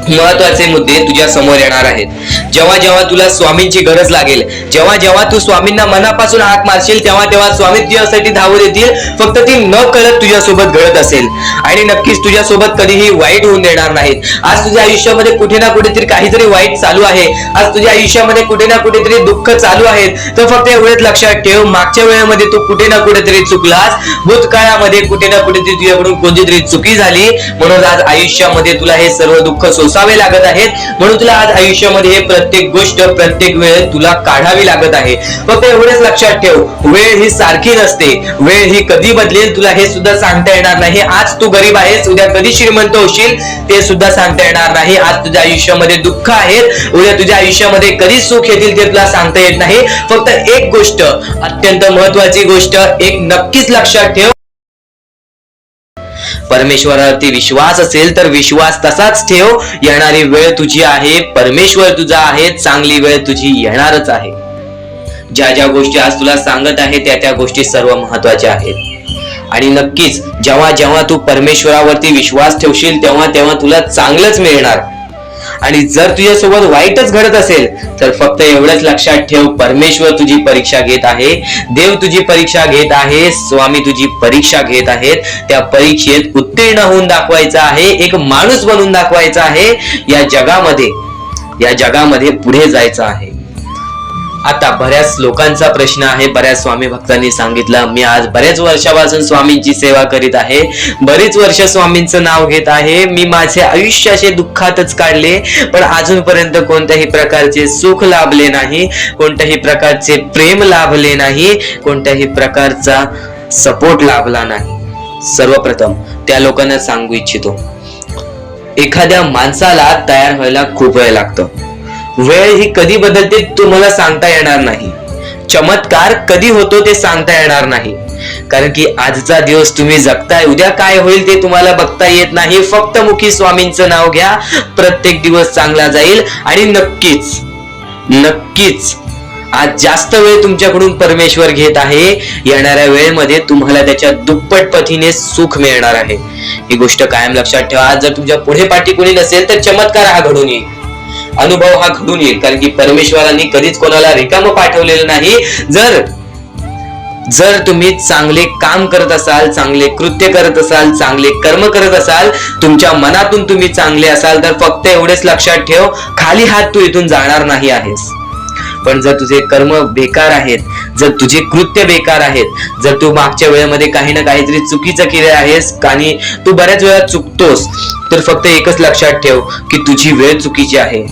महत्वाचे मुद्दे तुझ्या समोर येणार आहेत. जेव्हा जेव्हा तुला स्वामींची गरज लागेल, जेव्हा जेव्हा तू स्वामींना मनापासून हाक मारशील, तेव्हा तेव्हा स्वामी तुझ्यासाठी धावत येतील. फक्त ती न कळत तुझ्यासोबत घडत असेल आणि नक्कीच तुझ्यासोबत कधीही वाईट होऊन देणार नाहीत. आज तुझ्या आयुष्यामध्ये कुठे ना कुठेतरी काहीतरी वाईट चालू आहे, आज तुझ्या आयुष्यामध्ये कुठे ना कुठेतरी दुःख चालू आहेत, तर फक्त एवढंच लक्षात ठेव, मागच्या वेळेमध्ये तू कुठे ना कुठेतरी चुकलास, भूतकाळामध्ये कुठे ना कुठेतरी तुझ्याकडून कोणतीतरी चुकी झाली, म्हणून आज आयुष्यामध्ये तुला हे सर्व दुःख सोसावे लागत आहेत. म्हणून तुला आज आयुष्यामध्ये हे प्रत्येक गोष्ट, प्रत्येक वेळ तुला काढावी लागत आहे. फक्त एवढेच लक्षात ठेव, वेळ ही सारखी नसते, वेळ ही कधी बदलेल तुला हे सुद्धा सांगता येणार नाही. आज तू गरीब आहेस, उद्या कधी श्रीमंत होशील ते सुद्धा सांगता येणार नाही. आज तुझ्या आयुष्यामध्ये दुःख आहेत, उद्या तुझ्या आयुष्यामध्ये कधी सुख येतील ते तुला सांगता येत नाही. फक्त एक गोष्ट, अत्यंत महत्वाची गोष्ट एक नक्कीच लक्षात ठेव, परमेश्वरावरती विश्वास असेल तर विश्वास तसाच ठेव. येणारी वेळ तुझी आहे, परमेश्वर तुझा आहे, चांगली वेळ तुझी येणारच आहे. ज्या ज्या गोष्टी आज तुला सांगत आहे त्या गोष्टी सर्व महत्वाच्या आहेत. आणि नक्कीच जेव्हा जेव्हा तू परमेश्वरावरती विश्वास ठेवशील तेव्हा तेव्हा तुला चांगलंच मिळणार. आणि जर तुझ्यासोबत वाईटच घडत असेल तर फक्त एवढंच लक्षात ठेव, परमेश्वर तुझी परीक्षा घेत आहे, देव तुझी परीक्षा घेत आहे, स्वामी तुझी परीक्षा घेत आहेत. त्या परीक्षेत उत्तीर्ण होऊन दाखवायचं आहे, एक माणूस बनून दाखवायचा आहे, या जगामध्ये पुढे जायचं आहे. आता बऱ्याच लोकांचा प्रश्न आहे, बऱ्याच स्वामी भक्तांनी सांगितलं, मी आज बऱ्याच वर्षापासून स्वामींची सेवा करीत आहे, बरीच वर्ष स्वामींचं नाव घेत आहे, मी माझे आयुष्य असे दुःखातच काढले, पण अजूनपर्यंत कोणत्याही प्रकारचे सुख लाभले नाही, कोणत्याही प्रकारचे प्रेम लाभले नाही, कोणत्याही प्रकारचा सपोर्ट लाभला नाही. सर्वप्रथम त्या लोकांना सांगू इच्छितो, एखाद्या माणसाला तयार व्हायला खूप वेळ लागतो. वेळ ही कधी बदलते तुम्हाला सांगता येणार नाही, चमत्कार कधी होतो ते सांगता येणार नाही. कारण की आजचा दिवस तुम्ही जगताय, उद्या काय होईल ते तुम्हाला बघता येत नाही. फक्त मुखी स्वामींचं नाव घ्या, प्रत्येक दिवस चांगला जाईल. आणि नक्कीच नक्कीच आज जास्त वेळ तुमच्याकडून परमेश्वर घेत आहे, येणाऱ्या वेळेमध्ये तुम्हाला त्याच्या दुप्पट पटीने सुख मिळणार आहे. ही गोष्ट कायम लक्षात ठेवा. आज जर तुमच्या पुढे पाठी कोणी नसेल तर चमत्कार हा घडून येईल, अनुभव हा घडून येईल. कारण की परमेश्वरांनी कधीच कोणाला रिकामं पाठवलेलं नाही. जर तुम्ही चांगले काम करत असाल, चांगले कृत्य करत असाल, चांगले कर्म करत असाल, तुमच्या मनातून तुम्ही चांगले असाल, तर फक्त एवढेच लक्षात ठेव, खाली हात तू इथून जाणार नाही आहेस. पण जर तुझे कर्म बेकार आहेत, जर तुझे कृत्य बेकार आहेत, जर तू मागच्या वेळेमध्ये काही ना काहीतरी चुकीचं केलं आहेस आणि तू बऱ्याच वेळा चुकतोस, तर फक्त एकच लक्षात ठेव की तुझी वेळ चुकीची आहे.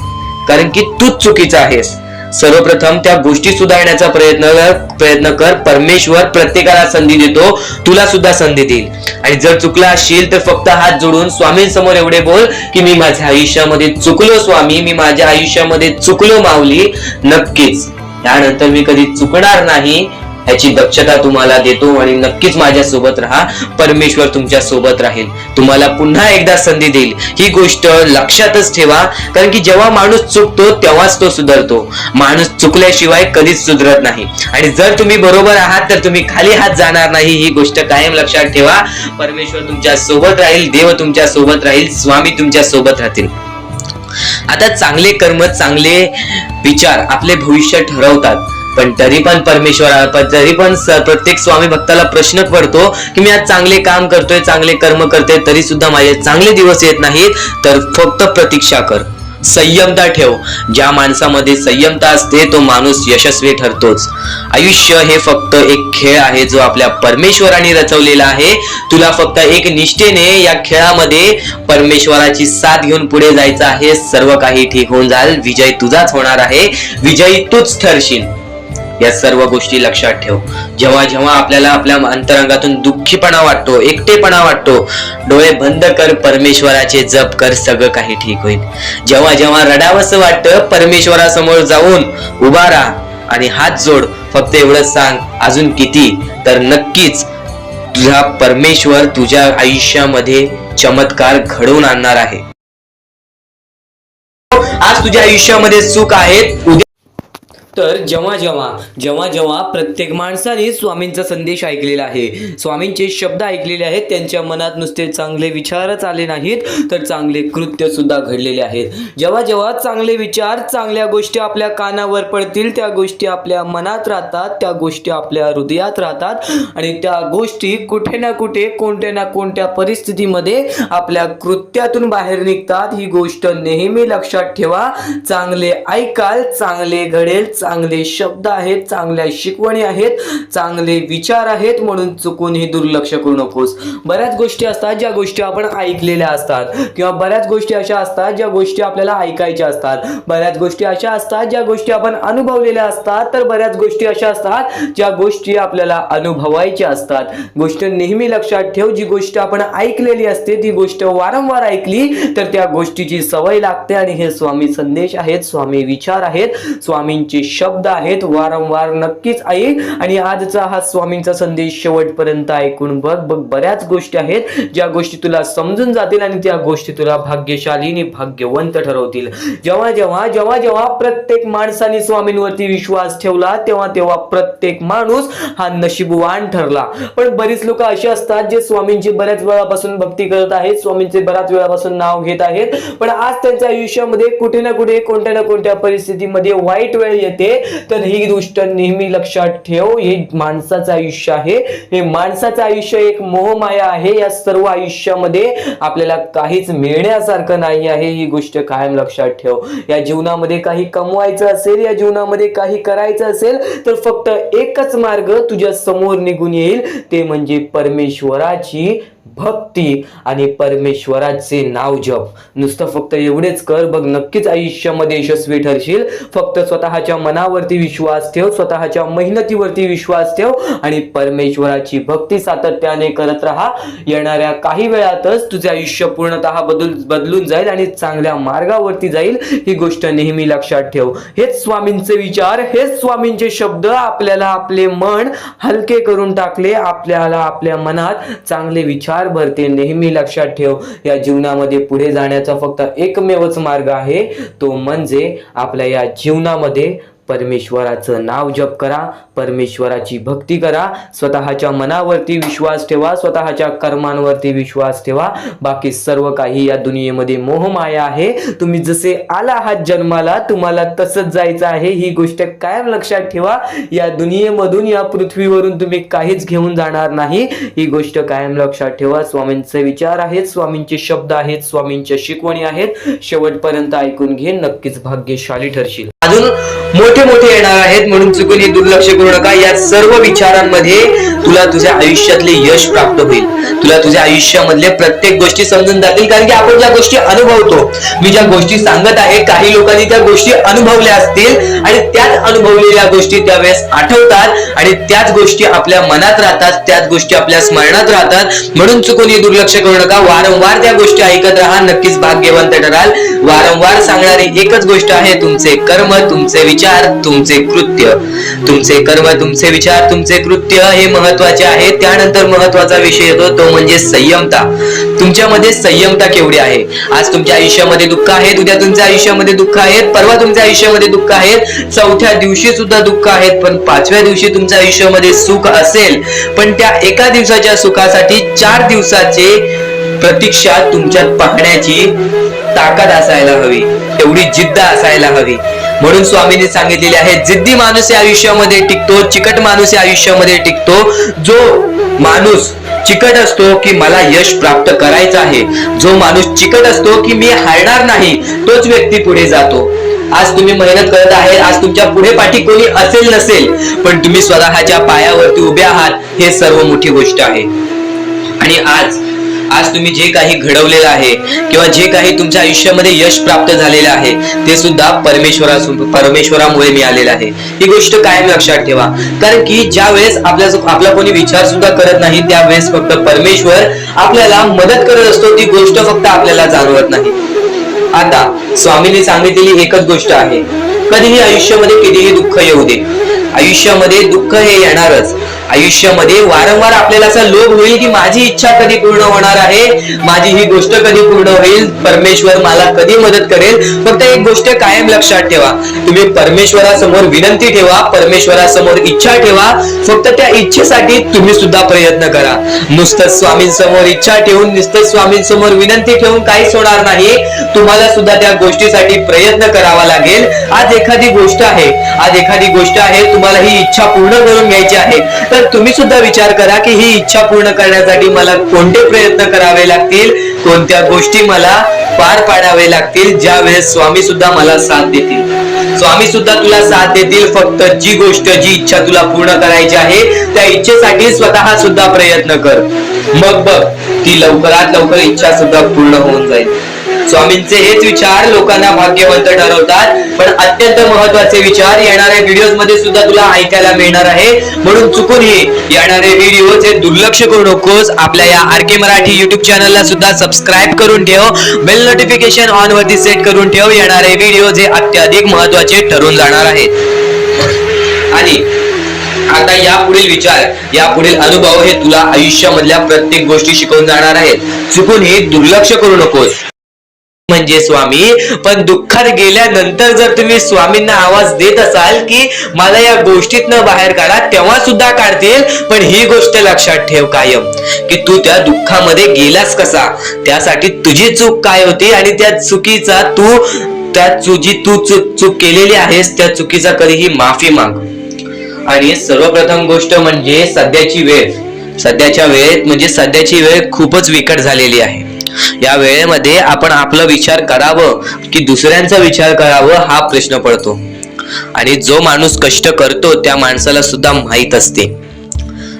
कारण की तूच चुकीचा आहेस. सर्वप्रथम त्या गोष्टी सुधारण्याचा प्रयत्न कर. परमेश्वर प्रत्येकाला संधी देतो, तुला सुद्धा संधी देईल. आणि जर चुकला असशील तर फक्त हात जोडून स्वामींसमोर एवढे बोल की मी माझ्या आयुष्यामध्ये चुकलो स्वामी, मी माझ्या आयुष्यामध्ये चुकलो माऊली. नक्कीच त्यानंतर मी कधी चुकणार नाही याची दक्षता तुम्हाला देतो आणि नक्कीच माझ्या सोबत राहा. परमेश्वर तुमच्या सोबत राहील, तुम्हाला पुन्हा एकदा संधी देईल. ही गोष्ट लक्षातच ठेवा, कारण की जेव्हा माणूस चुकतो तेव्हाच तो सुधारतो. माणूस चुकल्याशिवाय कधीच सुधरत नाही. आणि जर तुम्ही बरोबर आहात तर तुम्ही खाली हात जाणार नाही. ही गोष्ट कायम लक्षात ठेवा. परमेश्वर तुमच्या सोबत राहील, देव तुमच्या सोबत राहील, स्वामी तुमच्या सोबत राहतील. आता चांगले कर्म, चांगले विचार आपले भविष्य ठरवतात. पण तरी पण प्रत्येक स्वामी भक्ताला प्रश्न पडतो की मी आज चांगले काम करतोय, चांगले कर्म करतोय, तरी सुद्धा माझे चांगले दिवस येत नाहीत. तर फक्त प्रतीक्षा कर, संयमता ठेव. ज्या माणसामध्ये संयमता असते तो माणूस यशस्वी ठरतोच. आयुष्य हे फक्त एक खेळ आहे जो आपल्या परमेश्वराने रचवलेला आहे. तुला फक्त एक निष्ठेने या खेळामध्ये परमेश्वराची साथ घेऊन पुढे जायचं आहे. सर्व काही ठीक होऊन जाईल. विजय तुझाच होणार आहे, विजयी तूच ठरशील. या सर्व गोष्टी लक्षात ठेव. जेव्हा जेव्हा आपल्याला आपल्या अंतरंगातून दुःखीपणा वाटतो, एकटेपणा वाटतो, डोळे बंद कर, परमेश्वराचे जप कर, सगळं काही ठीक होईल. जेव्हा जेव्हा रडावंसं वाटतं, परमेश्वरासमोर जाऊन उभा राहा आणि हात जोड. फक्त एवढंच सांग, अजून किती? तर नक्कीच तुझा परमेश्वर तुझ्या आयुष्यामध्ये चमत्कार घडवून आणणार आहे. आज तुझ्या आयुष्यामध्ये सुख आहेत, उद्या तर जेव्हा जेव्हा प्रत्येक माणसाने स्वामींचा संदेश ऐकलेला आहे, स्वामींचे शब्द ऐकलेले आहेत, त्यांच्या मनात नुसते चांगले विचारच आले नाहीत तर चांगले कृत्य सुद्धा घडलेले आहेत. जेव्हा जेव्हा चांगले विचार, चांगल्या गोष्टी आपल्या कानावर पडतील, त्या गोष्टी आपल्या मनात राहतात, त्या गोष्टी आपल्या हृदयात राहतात आणि त्या गोष्टी कुठे ना कुठे, कोणत्या ना कोणत्या परिस्थितीमध्ये आपल्या कृत्यातून बाहेर निघतात. ही गोष्ट नेहमी लक्षात ठेवा. चांगले ऐकाल, चांगले घडेल, चांगले शब्द आहेत, चांगल्या शिकवणी आहेत, चांगले विचार आहेत, म्हणून चुकूनही दुर्लक्ष करू नकोस. बऱ्याच गोष्टी असतात ज्या गोष्टी आपण ऐकलेल्या असतात, किंवा बऱ्याच गोष्टी अशा असतात ज्या गोष्टी आपल्याला ऐकायच्या असतात, बऱ्याच गोष्टी अशा असतात ज्या गोष्टी आपण अनुभवलेल्या असतात, तर बऱ्याच गोष्टी अशा असतात ज्या गोष्टी आपल्याला अनुभवायच्या असतात. गोष्ट नेहमी लक्षात ठेव, जी गोष्ट आपण ऐकलेली असते ती गोष्ट वारंवार ऐकली तर त्या गोष्टीची सवय लागते. आणि हे स्वामी संदेश आहेत, स्वामी विचार आहेत, स्वामींचे शब्द आहेत. वारंवार नक्कीच ऐक आणि आजचा हा स्वामींचा संदेश शेवटपर्यंत ऐकून बघ. बऱ्याच गोष्टी आहेत ज्या गोष्टी तुला समजून जातील आणि त्या गोष्टी तुला भाग्यशाली आणि भाग्यवंत ठरवतील. जेव्हा प्रत्येक माणसाने स्वामींवरती विश्वास ठेवला तेव्हा प्रत्येक माणूस हा नशीबवान ठरला. पण बरीच लोक अशी असतात जे स्वामींची बऱ्याच वेळापासून भक्ती करत आहेत, स्वामींचे बऱ्याच वेळापासून नाव घेत आहेत, पण आज त्यांच्या आयुष्यामध्ये कुठे ना कुठे, कोणत्या ना कोणत्या परिस्थितीमध्ये वाईट वेळ येते. तर ही गोष्ट नेहमी लक्षात ठेव. हे माणसाचं आयुष्य आहे, हे माणसाचं आयुष्य एक मोहमाया आहे. या सर्व आयुष्यामध्ये आपल्याला काहीच मिळण्यासारखं नाही आहे. ही गोष्ट कायम लक्षात ठेव. या जीवनामध्ये काही कमवायचं असेल, या जीवनामध्ये काही करायचं असेल तर फक्त एकच मार्ग तुझ्या समोर निघून येईल, ते म्हणजे परमेश्वराची भक्ती आणि परमेश्वराचे नाव जप. नुसतं फक्त एवढेच कर बघ, नक्कीच आयुष्यामध्ये यशस्वी ठरशील. फक्त स्वतःच्या मनावरती विश्वास ठेव, स्वतःच्या मेहनतीवरती विश्वास ठेव आणि परमेश्वराची भक्ती सातत्याने करत राहा. येणाऱ्या काही वेळातच तुझे आयुष्य पूर्णतः बदलून जाईल आणि चांगल्या मार्गावरती जाईल. ही गोष्ट नेहमी लक्षात ठेव. हेच स्वामींचे विचार, हेच स्वामींचे शब्द आपल्याला आपले मन हलके करून टाकले, आपल्याला आपल्या मनात चांगले विचार भरते. नेहमी लक्षात ठेव, या जीवनामध्ये पुढे जाण्याचा फक्त एकमेवच मार्ग आहे, तो म्हणजे आपल्या या जीवनामध्ये परमेश्वराचं नाव जप करा, परमेश्वराची भक्ती करा, स्वतःच्या मनावरती विश्वास ठेवा, स्वतःच्या कर्मांवरती विश्वास ठेवा. बाकी सर्व काही या दुनियेमध्ये मोहमाया आहे. तुम्ही जसे आला आहात जन्माला, तुम्हाला तसंच जायचं आहे. ही गोष्ट कायम लक्षात ठेवा. या दुनियेमधून, या पृथ्वीवरून तुम्ही काहीच घेऊन जाणार नाही. ही गोष्ट कायम लक्षात ठेवा. स्वामींचे विचार आहेत, स्वामींचे शब्द आहेत, स्वामींच्या शिकवणी आहेत. शेवटपर्यंत ऐकून घे, नक्कीच भाग्यशाली ठरशील. अजून मोठे मोठे मोठे येणार आहेत, म्हणून चुकून हे दुर्लक्ष करू नका. या सर्व विचारांमध्ये तुला तुझ्या आयुष्यातले यश प्राप्त होईल. तुला तुझ्या आयुष्यामधले प्रत्येक गोष्टी समजून जातील, कारण की आपण ज्या गोष्टी अनुभवतो, मी ज्या गोष्टी सांगत आहे, काही लोकांनी त्या गोष्टी अनुभवल्या असतील आणि त्याच अनुभवलेल्या गोष्टी त्यावेळेस आठवतात आणि त्याच गोष्टी आपल्या मनात राहतात, त्याच गोष्टी आपल्या स्मरणात राहतात. म्हणून चुकून हे दुर्लक्ष करू नका. वारंवार त्या गोष्टी ऐकत राहा, नक्कीच भाग्यवंत ठराल. वारंवार सांगणारी एकच गोष्ट आहे, तुमचे कर्म, तुमचे विचार, तुमचे कृत्य. तुमचे कर्म, तुमचे विचार, तुमचे कृत्य हे महत्वाचे आहे. त्यानंतर महत्वाचा विषय येतो तो म्हणजे संयमता. तुमच्यामध्ये संयमता केवढी आहे? आज तुमच्या आयुष्यामध्ये दुःख आहेत, उद्या तुमच्या आयुष्यामध्ये दुःख आहेत, परवा तुमच्या आयुष्यामध्ये दुःख आहेत, चौथ्या दिवशी सुद्धा दुःख आहेत, पण पाचव्या दिवशी तुमच्या आयुष्यामध्ये सुख असेल. पण त्या एका दिवसाच्या सुखासाठी 4 दिवसाचे प्रतीक्षा तुमच्यात पाहण्याची ताकद असायला हवी, एवढी जिद्द असायला हवी. म्हणून स्वामींनी सांगितलेले आहे, जिद्दी माणूस या आयुष्यामध्ये टिकतो, चिकट माणूस या आयुष्यामध्ये टिकतो. जो माणूस चिकट असतो की मला यश प्राप्त करायचं आहे, जो माणूस चिकट असतो की मी हारणार नाही, तोच व्यक्ती पुढे जातो. आज तुम्ही मेहनत करत आहे, आज तुमच्या पुढे पाठी कोणी असेल नसेल, पण तुम्ही स्वतःच्या पायावरती उभे आहात, हे सर्व मोठी गोष्ट आहे. आणि आज तुम्ही जे काही घडवलेलं आहे किंवा जे काही तुमच्या आयुष्यामध्ये यश प्राप्त झालेलं आहे, ते सुद्धा परमेश्वरामुळे मिळालेलं आहे. ही गोष्ट कायम लक्षात ठेवा, कारण की ज्या वेळेस आपला कोणी विचार सुद्धा करत नाही, त्यावेळेस फक्त परमेश्वर आपल्याला मदत करत असतो. ती गोष्ट फक्त आपल्याला जाणवत नाही. आता स्वामींनी सांगितलेली एकच गोष्ट आहे, कधीही आयुष्यामध्ये कितीही दुःख येऊ दे, आयुष्यामध्ये दुःख हे येणारच. आयुष्यामध्ये वारंवार आपल्याला असा लोभ होईल की माझी इच्छा कधी पूर्ण होणार आहे, माझी ही गोष्ट कधी पूर्ण होईल, परमेश्वर मला कधी मदत करेल. फक्त एक गोष्ट कायम लक्षात ठेवा, तुम्ही परमेश्वरासमोर विनंती ठेवा, परमेश्वरासमोर इच्छा ठेवा. फक्त त्या इच्छेसाठी तुम्ही सुद्धा प्रयत्न करा. नुसतं स्वामींसमोर इच्छा ठेवून, नुसतं स्वामींसमोर विनंती ठेवून काहीच होणार नाही. तुम्हाला सुद्धा त्या गोष्टीसाठी प्रयत्न करावा लागेल. आज एखादी गोष्ट आहे, तुम्हाला ही इच्छा पूर्ण करून घ्यायची आहे, तर तुम्ही सुद्धा विचार करा की ही इच्छा पूर्ण करण्यासाठी मला कोणते प्रयत्न करावे लागतील, कोणत्या गोष्टी मला पार पाडावे लागतील. ज्या वेळेस स्वामी सुद्धा मला साथ देतील, स्वामी सुद्धा तुला साथ देतील. फक्त जी गोष्ट, जी इच्छा तुला पूर्ण करायची आहे, त्या इच्छेसाठी स्वतः सुद्धा प्रयत्न कर. मग बघ ती लवकरात लवकर इच्छा सुद्धा पूर्ण होऊन जाईल. स्वामींचे हेच विचार लोकांना भाग्यवंत ठरवतात. पण अत्यंत महत्वाचे विचार येणाऱ्या व्हिडिओज मध्ये सुद्धा तुला ऐकायला मिळणार आहे. म्हणून चुकूनही येणारे व्हिडिओ जे दुर्लक्ष करू नकोस. आपल्या या आरके मराठी युट्यूब चॅनलला सुद्धा सबस्क्राईब करून ठेव, बेल नोटिफिकेशन ऑन वरती सेट करून ठेव. येणारे व्हिडिओ जे अत्याधिक महत्वाचे ठरून जाणार आहेत. आणि आता यापुढील विचार, यापुढील अनुभव हे तुला आयुष्यामधल्या प्रत्येक गोष्टी शिकवून जाणार आहेत. चुकून हे दुर्लक्ष करू नकोस. म्हणजे स्वामी, पण दुःखात गेल्यानंतर जर तुम्ही स्वामींना आवाज देत असाल की मला या गोष्टीतनं बाहेर काढा, तेव्हा सुद्धा काढतील. पण ही गोष्ट लक्षात ठेव कायम की तू त्या दुःखामध्ये गेलास कसा, त्यासाठी तुझी चूक काय होती आणि त्या चुकीचा चूक केलेली आहेस, त्या चुकीचा कधीही माफी माग. आणि सर्वप्रथम गोष्ट म्हणजे सध्याची वेळ खूपच विकट झालेली आहे. या वेळेमध्ये आपण आपला विचार करावं की दुसऱ्यांचा विचार करावं, हा प्रश्न पडतो. आणि जो माणूस कष्ट करतो त्या माणसाला सुद्धा माहित असते.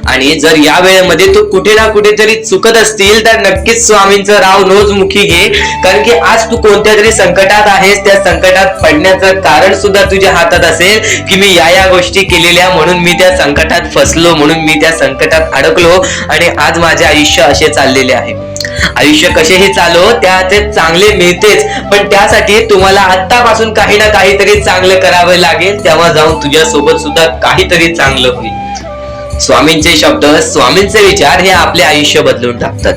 आणि जर या वेळेमध्ये तू कुठे ना कुठेतरी चुकत असतील तर नक्कीच स्वामींचं राव नोजमुखी घे. कारण की आज तू कोणत्या तरी संकटात आहेस, त्या संकटात पडण्याचं कारण सुद्धा तुझ्या हातात असेल की मी या गोष्टी केलेल्या, म्हणून मी त्या संकटात फसलो, म्हणून मी त्या संकटात अडकलो आणि आज माझे आयुष्य असे चाललेले आहे. आयुष्य कसेही चालो त्याचे चांगले मिळतेच, पण त्यासाठी तुम्हाला आत्तापासून काही ना काहीतरी चांगलं करावं लागेल. तेव्हा जाऊन तुझ्या सोबत सुद्धा काहीतरी चांगलं होईल. स्वामींचे शब्द, स्वामींचे विचार हे आपले आयुष्य बदलून टाकतात.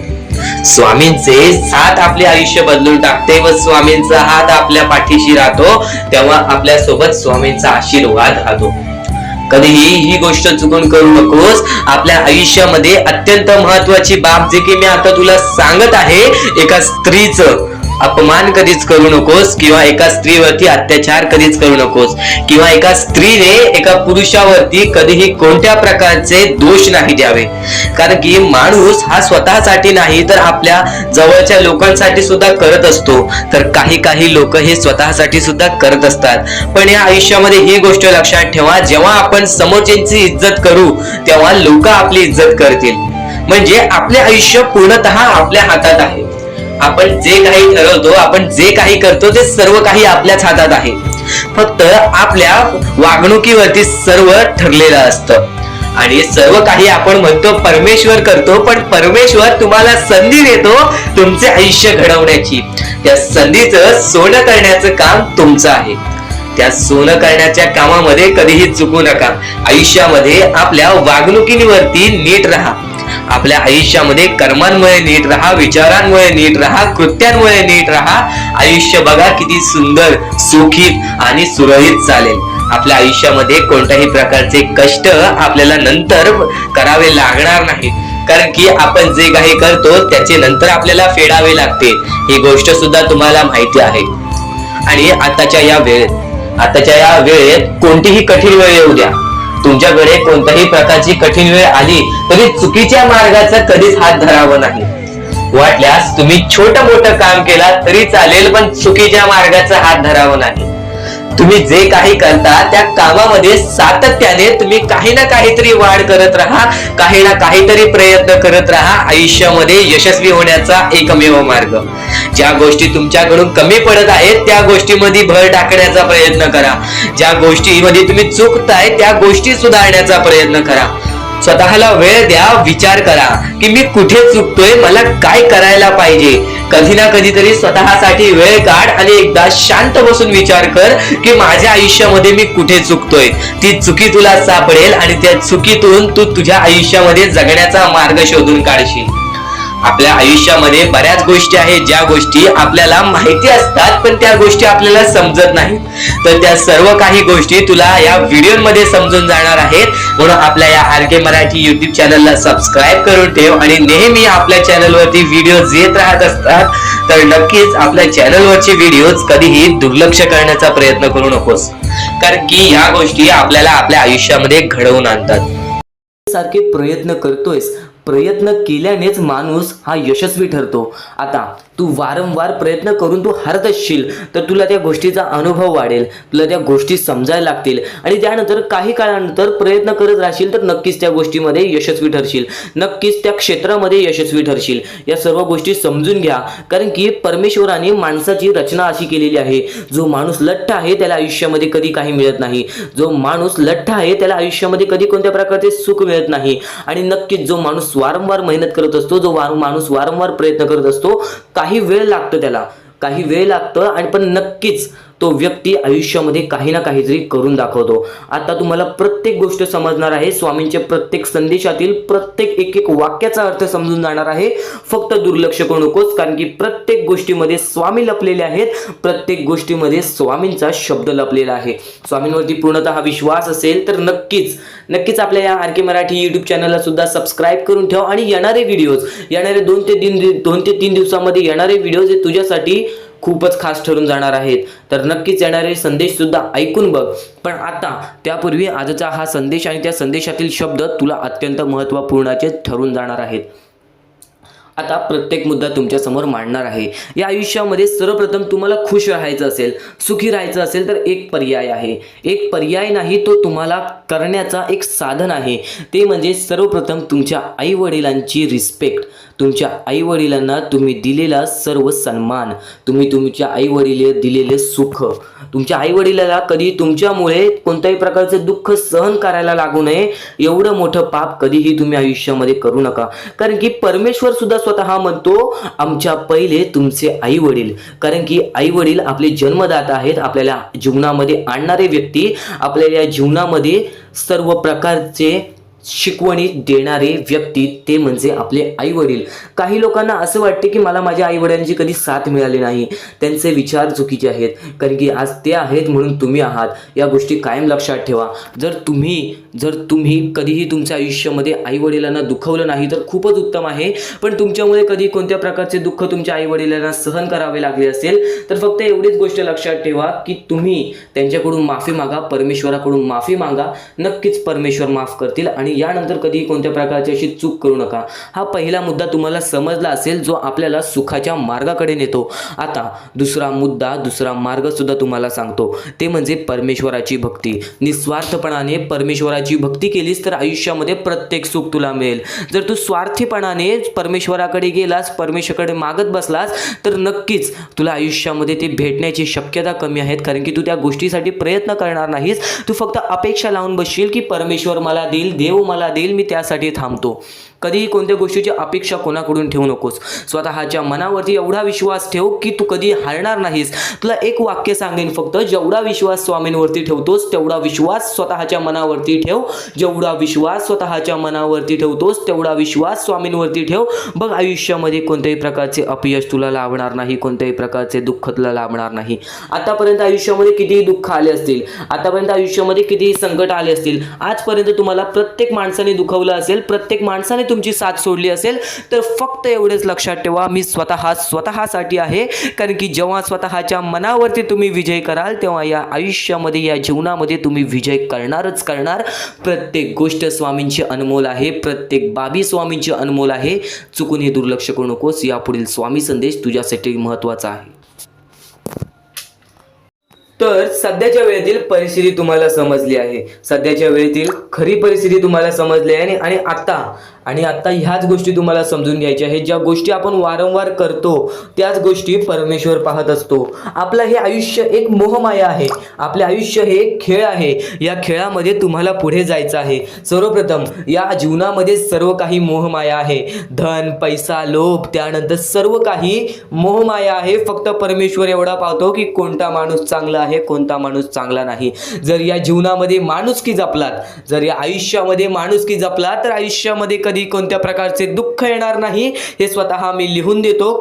स्वामींचे साथ आपले आयुष्य बदलून टाकते व स्वामींचा हात आपल्या पाठीशी राहतो. तेव्हा आपल्या सोबत स्वामींचा आशीर्वाद राहतो. कधीही ही गोष्ट चुकून करू नकोस. आपल्या आयुष्यामध्ये अत्यंत महत्वाची बाब, जे की मी आता तुला सांगत आहे, एका स्त्रीचं अपमान कधीच करू नकोस, किंवा एका स्त्रीवरती अत्याचार कधीच करू नकोस, किंवा एका स्त्रीने एका पुरुषावरती कधीही कोणत्या प्रकारचे दोष नाही द्यावे. कारण की माणूस हा स्वतःसाठी नाही तर आपल्या जवळच्या लोकांसाठी सुद्धा करत असतो. तर काही लोक हे स्वतःसाठी सुद्धा करत असतात. पण या आयुष्यामध्ये ही गोष्ट लक्षात ठेवा, जेव्हा आपण समोरच्यांची इज्जत करू तेव्हा लोक आपली इज्जत करतील. म्हणजे आपले आयुष्य पूर्णतः आपल्या हातात आहे. आपण जे काही ठरवतो, आपण जे काही करतो ते सर्व काही आपल्याच हातात आहे. फक्त आपल्या वागणुकीवरती सर्व ठरलेलं असतं. आणि सर्व काही आपण म्हणतो परमेश्वर करतो, पण परमेश्वर तुम्हाला संधी देतो तुमचे आयुष्य घडवण्याची. त्या संधीचं सोनं करण्याचं काम तुमचं आहे. त्या सोनं करण्याच्या कामामध्ये कधीही चुकू नका. आयुष्यामध्ये आपल्या वागणुकीवरती नीट राहा. आपल्या आयुष्यामध्ये कर्मांमुळे नीट राहा, विचारांमुळे नीट राहा, कृत्यांमुळे नीट राहा. आयुष्य बघा किती सुंदर, सुखीत आणि सुरळीत चालेल. आपल्या आयुष्यामध्ये कोणत्याही प्रकारचे कष्ट आपल्याला नंतर करावे लागणार नाहीत. कारण की आपण जे काही करतो त्याचे नंतर आपल्याला फेडावे लागते. ही गोष्ट सुद्धा तुम्हाला माहिती आहे. आणि आताच्या या वेळेत कोणतीही कठीण वेळ येऊ द्या, तुमच्याकडे कोणत्याही प्रकारची कठीण वेळ आली तरी चुकीच्या मार्गाचा कधीच हात धरावा नाही. वाटल्यास तुम्ही छोटं मोठं काम केला तरी चालेल, पण चुकीच्या मार्गाचा हात धरावा नाही. तुम्ही जे काही करता त्या कामामध्ये सातत्याने तुम्ही काही ना काहीतरी वाढ करत राहा, काही ना काहीतरी प्रयत्न करत राहा. आयुष्यामध्ये यशस्वी होण्याचा एकमेव मार्ग. ज्या गोष्टी तुमच्याकडून कमी पडत आहेत त्या गोष्टीमध्ये भर टाकण्याचा प्रयत्न करा. ज्या गोष्टीमध्ये तुम्ही चुकताय त्या गोष्टी सुधारण्याचा प्रयत्न करा. स्वतःला वेळ द्या, विचार करा की मी कुठे चुकतोय, मला काय करायला पाहिजे. कधी ना कधीतरी स्वतःसाठी वेळ काढ आणि एकदा शांत बसून विचार कर की माझ्या आयुष्यामध्ये मी कुठे चुकतोय. ती चुकी तुला सापडेल आणि त्या चुकीतून तू तुझ्या आयुष्यामध्ये जगण्याचा मार्ग शोधून काढशील. आपल्या आयुष्यामध्ये बऱ्याच गोष्टी आहेत ज्या गोष्टी आपल्याला माहिती असतात पण त्या गोष्टी आपल्याला समजत नाहीत. तर त्या सर्व काही गोष्टी तुला या व्हिडिओमध्ये समजून जाणार आहेत. म्हणून आपल्या या आर.के. मराठी युट्यूब चॅनलला सबस्क्राईब करून ठेव आणि नेहमी आपल्या चॅनलवरती व्हिडिओज येत राहत असतात. तर नक्कीच आपल्या चॅनलवरचे व्हिडिओज कधीही दुर्लक्ष करण्याचा प्रयत्न करू नकोस, कारण की या गोष्टी आपल्याला आपल्या आयुष्यामध्ये घडवून आणतात. सारखे प्रयत्न करतोयस, प्रयत्न केल्यानेच माणूस हा यशस्वी ठरतो. आता तू वारंवार प्रयत्न करून तू हरत असशील तर तुला त्या गोष्टीचा अनुभव वाढेल, तुला त्या गोष्टी समजायला लागतील आणि त्यानंतर काही काळानंतर प्रयत्न करत राहशील तर नक्कीच त्या गोष्टीमध्ये यशस्वी ठरशील, नक्कीच त्या क्षेत्रामध्ये यशस्वी ठरशील. या सर्व गोष्टी समजून घ्या, कारण की परमेश्वराने माणसाची रचना अशी केलेली आहे. जो माणूस लठ्ठ आहे त्याला आयुष्यामध्ये कधी काही मिळत नाही. जो माणूस लठ्ठ आहे त्याला आयुष्यामध्ये कधी कोणत्या प्रकारचे सुख मिळत नाही. आणि नक्कीच जो माणूस वारंवार मेहनत करत असतो, जो माणूस वारंवार प्रयत्न करत असतो, काही वेळ लागतो, त्याला काही वेळ लागतं आणि पण नक्कीच तो व्यक्ती आयुष्यामध्ये काही ना काहीतरी करून दाखवतो. आता तुम्हाला प्रत्येक गोष्ट समजणार आहे. स्वामींच्या प्रत्येक संदेशातील प्रत्येक एक वाक्याचा अर्थ समजून जाणार आहे. फक्त दुर्लक्ष करू नकोस, कारण की प्रत्येक गोष्टीमध्ये स्वामी लपलेले आहेत. प्रत्येक गोष्टीमध्ये स्वामींचा शब्द लपलेला आहे. स्वामींवरती पूर्णतः विश्वास असेल तर नक्कीच आपल्या या आर.के. मराठी युट्यूब चॅनलला सुद्धा सबस्क्राईब करून ठेव. आणि येणारे व्हिडिओज, येणारे 2 ते 3 दिवसामध्ये येणारे व्हिडिओज हे तुझ्यासाठी खूपच खास ठरून जाणार आहेत. तर नक्कीच येणारे संदेश सुद्धा ऐकून बघ. पण आता त्यापूर्वी आजचा हा संदेश आणि त्या संदेशातील शब्द तुला अत्यंत महत्त्वपूर्णाचे ठरून जाणार आहेत. आता प्रत्येक मुद्दा तुमच्या समोर मांडणार आहे. या आयुष्यामध्ये सर्वप्रथम तुम्हाला खुश राहायचं असेल, सुखी राहायचं असेल तर एक पर्याय आहे. एक पर्याय नाही, तो तुम्हाला करण्याचा एक साधन आहे. ते म्हणजे सर्वप्रथम तुमच्या आई वडिलांची रिस्पेक्ट. तुमच्या आई वडिलांना तुम्ही दिलेला सर्व सन्मान, तुम्ही तुमच्या आई वडिलांना दिलेले सुख, तुमच्या आई वडिलांना कधी तुमच्यामुळे कोणत्याही प्रकारचे दुःख सहन करायला लागू नये, एवढं मोठं पाप कधीही तुम्ही आयुष्यामध्ये करू नका. कारण की परमेश्वर सुद्धा स्वतः म्हणतो आमच्या पहिले तुमचे आई वडील. कारण की आई वडील आपले जन्मदाता आहेत, आपल्याला जीवनामध्ये आणणारे व्यक्ती, आपल्याला जीवनामध्ये सर्व प्रकारचे शिकवणी देणारे व्यक्ती ते म्हणजे आपले आई वडील. काही लोकांना असं वाटते की मला माझ्या आई वडिलांची कधी साथ मिळाली नाही, त्यांचे विचार चुकीचे आहेत, कारण की आज ते आहेत म्हणून तुम्ही आहात. या गोष्टी कायम लक्षात ठेवा. जर तुम्ही कधीही तुमच्या आयुष्यामध्ये आई वडिलांना दुखवलं नाही तर खूपच उत्तम आहे. पण तुमच्यामुळे कधी कोणत्या प्रकारचे दुःख तुमच्या आई वडिलांना सहन करावे लागले असेल तर फक्त एवढीच गोष्ट लक्षात ठेवा की तुम्ही त्यांच्याकडून माफी मागा, परमेश्वराकडून माफी मागा. नक्कीच परमेश्वर माफ करतील. आणि यानंतर कधी कोणत्या प्रकारची अशी चूक करू नका. हा पहिला मुद्दा तुम्हाला समजला असेल जो आपल्याला सुखाच्या मार्गाकडे नेतो. आता दुसरा मार्ग सुद्धा तुम्हाला सांगतो, ते म्हणजे परमेश्वराची भक्ती. निस्वार्थपणाने परमेश्वराची भक्ती केलीस तर आयुष्यामध्ये प्रत्येक सुख तुला मिळेल. जर तू स्वार्थीपणाने परमेश्वराकडे गेलास, परमेश्वराकडे मागत बसलास तर नक्कीच तुला आयुष्यामध्ये ते भेटण्याची शक्यता कमी आहेत, कारण की तू त्या गोष्टीसाठी प्रयत्न करणार नाहीस. तू फक्त अपेक्षा लावून बसशील की परमेश्वर मला देईल, देव मला देईल, मी त्यासाठी थांबतो. कधीही कोणत्या गोष्टीची अपेक्षा कोणाकडून ठेवू नकोस. स्वतःच्या मनावरती एवढा विश्वास ठेव की तू कधी हारणार नाहीस. तुला एक वाक्य सांगेन फक्त, जेवढा विश्वास स्वामींवरती ठेवतोस तेवढा विश्वास स्वतःच्या मनावरती ठेव. जेवढा विश्वास स्वतःच्या मनावरती ठेवतोस तेवढा विश्वास स्वामींवरती ठेव. बघ, आयुष्यामध्ये कोणत्याही प्रकारचे अपयश तुला लाभणार नाही, कोणत्याही प्रकारचे दुःख तुला लाभणार नाही. आतापर्यंत आयुष्यामध्ये कितीही दुःख आले असतील, आतापर्यंत आयुष्यामध्ये कितीही संकट आले असतील, आजपर्यंत तुम्हाला प्रत्येक माणसाने दुखवलं असेल, प्रत्येक माणसाने तुमची साथ सोडली असेल, तर फक्त एवढेच लक्षात ठेवा, मी स्वतःसाठी आहे. कारण की जेव्हा स्वतःच्या मनावरती तुम्ही विजय कराल तेव्हा या आयुष्यामध्ये, या जीवनामध्ये तुम्ही विजय करणारच करणार. प्रत्येक गोष्ट स्वामींची अनमोल आहे, प्रत्येक बाबी स्वामींची अनमोल आहे. चुकून हे दुर्लक्ष करू नकोस. यापुढील स्वामी संदेश तुझ्यासाठी महत्त्वाचा आहे. तर सध्याच्या वेळेतील परिस्थिती तुम्हाला समजली आहे, सध्याच्या वेळेतील खरी परिस्थिती तुम्हाला समजली आहे. आणि आता ह्याच गोष्टी तुम्हाला समजून घ्यायच्या आहेत. ज्या गोष्टी आपण वारंवार करतो त्याच गोष्टी परमेश्वर पाहत असतो. आपलं हे आयुष्य एक मोहमाया आहे, आपले आयुष्य हे एक खेळ आहे. या खेळामध्ये तुम्हाला पुढे जायचं आहे. सर्वप्रथम या जीवनामध्ये सर्व काही मोहमाया आहे. धन, पैसा, लोभ, त्यानंतर सर्व काही मोहमाया आहे. फक्त परमेश्वर एवढा पाहतो की कोणता माणूस चांगला आहे, कोणता माणूस चांगला नाही. जर या जीवनामध्ये माणुसकी जपलात, जर या आयुष्यामध्ये माणुसकी जपलात तर आयुष्यामध्ये कधी कोणत्या प्रकारचे दुःख येणार नाही. हे स्वतः मी लिहून देतो.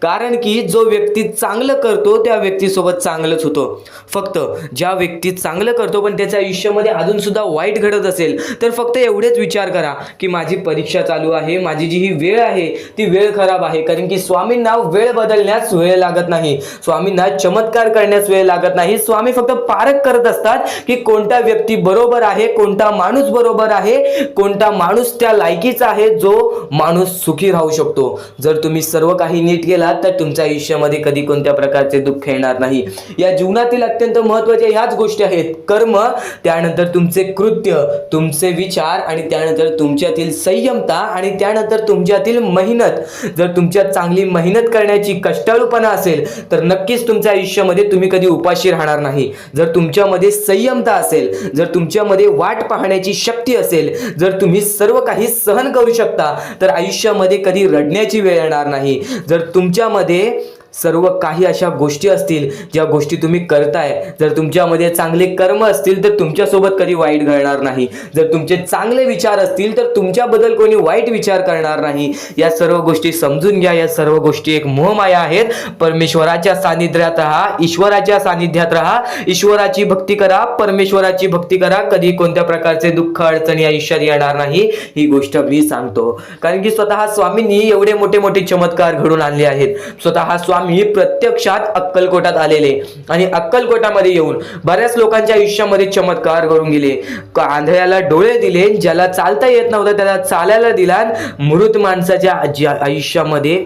कारण की जो व्यक्ती चांगलं करतो त्या व्यक्तीसोबत चांगलंच होतं. फक्त ज्या व्यक्ती चांगलं करतो पण त्याच्या आयुष्यामध्ये अजून सुद्धा वाईट घडत असेल तर फक्त एवढेच विचार करा की माझी परीक्षा चालू आहे, माझी जी ही वेळ आहे ती वेळ खराब आहे. कारण की स्वामींना वेळ बदलण्यास वेळ लागत नाही, स्वामींना चमत्कार करण्यास वेळ लागत नाही. स्वामी फक्त पारख करत असतात की कोणता व्यक्ती बरोबर आहे, कोणता माणूस बरोबर आहे, कोणता माणूस त्या लायकीचा आहे, जो माणूस सुखी राहू शकतो. जर तुम्ही सर्व काही नीट केला तर तुमच्या आयुष्यामध्ये कधी कोणत्या प्रकारचे दुःख येणार नाही. या जीवनातील अत्यंत महत्त्वाच्या ह्याच गोष्टी आहेत: कर्म, त्यानंतर तुमचे कृत्य, तुमचे विचार, आणि त्यानंतर तुमच्यातील संयमता, आणि त्यानंतर तुमच्यातील मेहनत. जर तुमच्यात चांगली मेहनत करण्याची कष्टाळूपणा असेल तर नक्कीच तुमच्या आयुष्यामध्ये तुम्ही कधी उपाशी राहणार नाही. जर तुमच्यामध्ये संयमता असेल, जर तुमच्यामध्ये वाट पाहण्याची शक्ती असेल, जर तुम्ही सर्व काही सहन करू शकता तर आयुष्यामध्ये कधी रडण्याची वेळ येणार नाही. जर तुमच्यामध्ये सर्व काही अशा गोष्टी असतील ज्या गोष्टी तुम्ही करताय, जर तुमच्यामध्ये चांगले कर्म असतील तर तुमच्यासोबत कधी वाईट घडणार नाही. जर तुमचे चांगले विचार असतील तर तुमच्याबद्दल कोणी वाईट विचार करणार नाही. या सर्व गोष्टी समजून घ्या. या सर्व गोष्टी एक मोहमाया आहेत. परमेश्वराच्या सानिध्यात राहा, ईश्वराच्या सानिध्यात राहा, ईश्वराची भक्ती करा, परमेश्वराची भक्ती करा. कधी कोणत्या प्रकारचे दुःख अडचणी आयुष्यात येणार नाही. ही गोष्ट मी सांगतो कारण की स्वतः स्वामींनी एवढे मोठे मोठे चमत्कार घडून आणले आहेत. स्वतः स्वामी प्रत्यक्षात अक्कलकोटात आलेले आणि अक्कलकोटामध्ये येऊन बऱ्याच लोकांच्या आयुष्यामध्ये चमत्कार घडून गेले. आंधळ्याला डोळे दिले, ज्याला चालता येत नव्हतं त्याला चालायला दिला, मृत माणसाच्या आयुष्यामध्ये,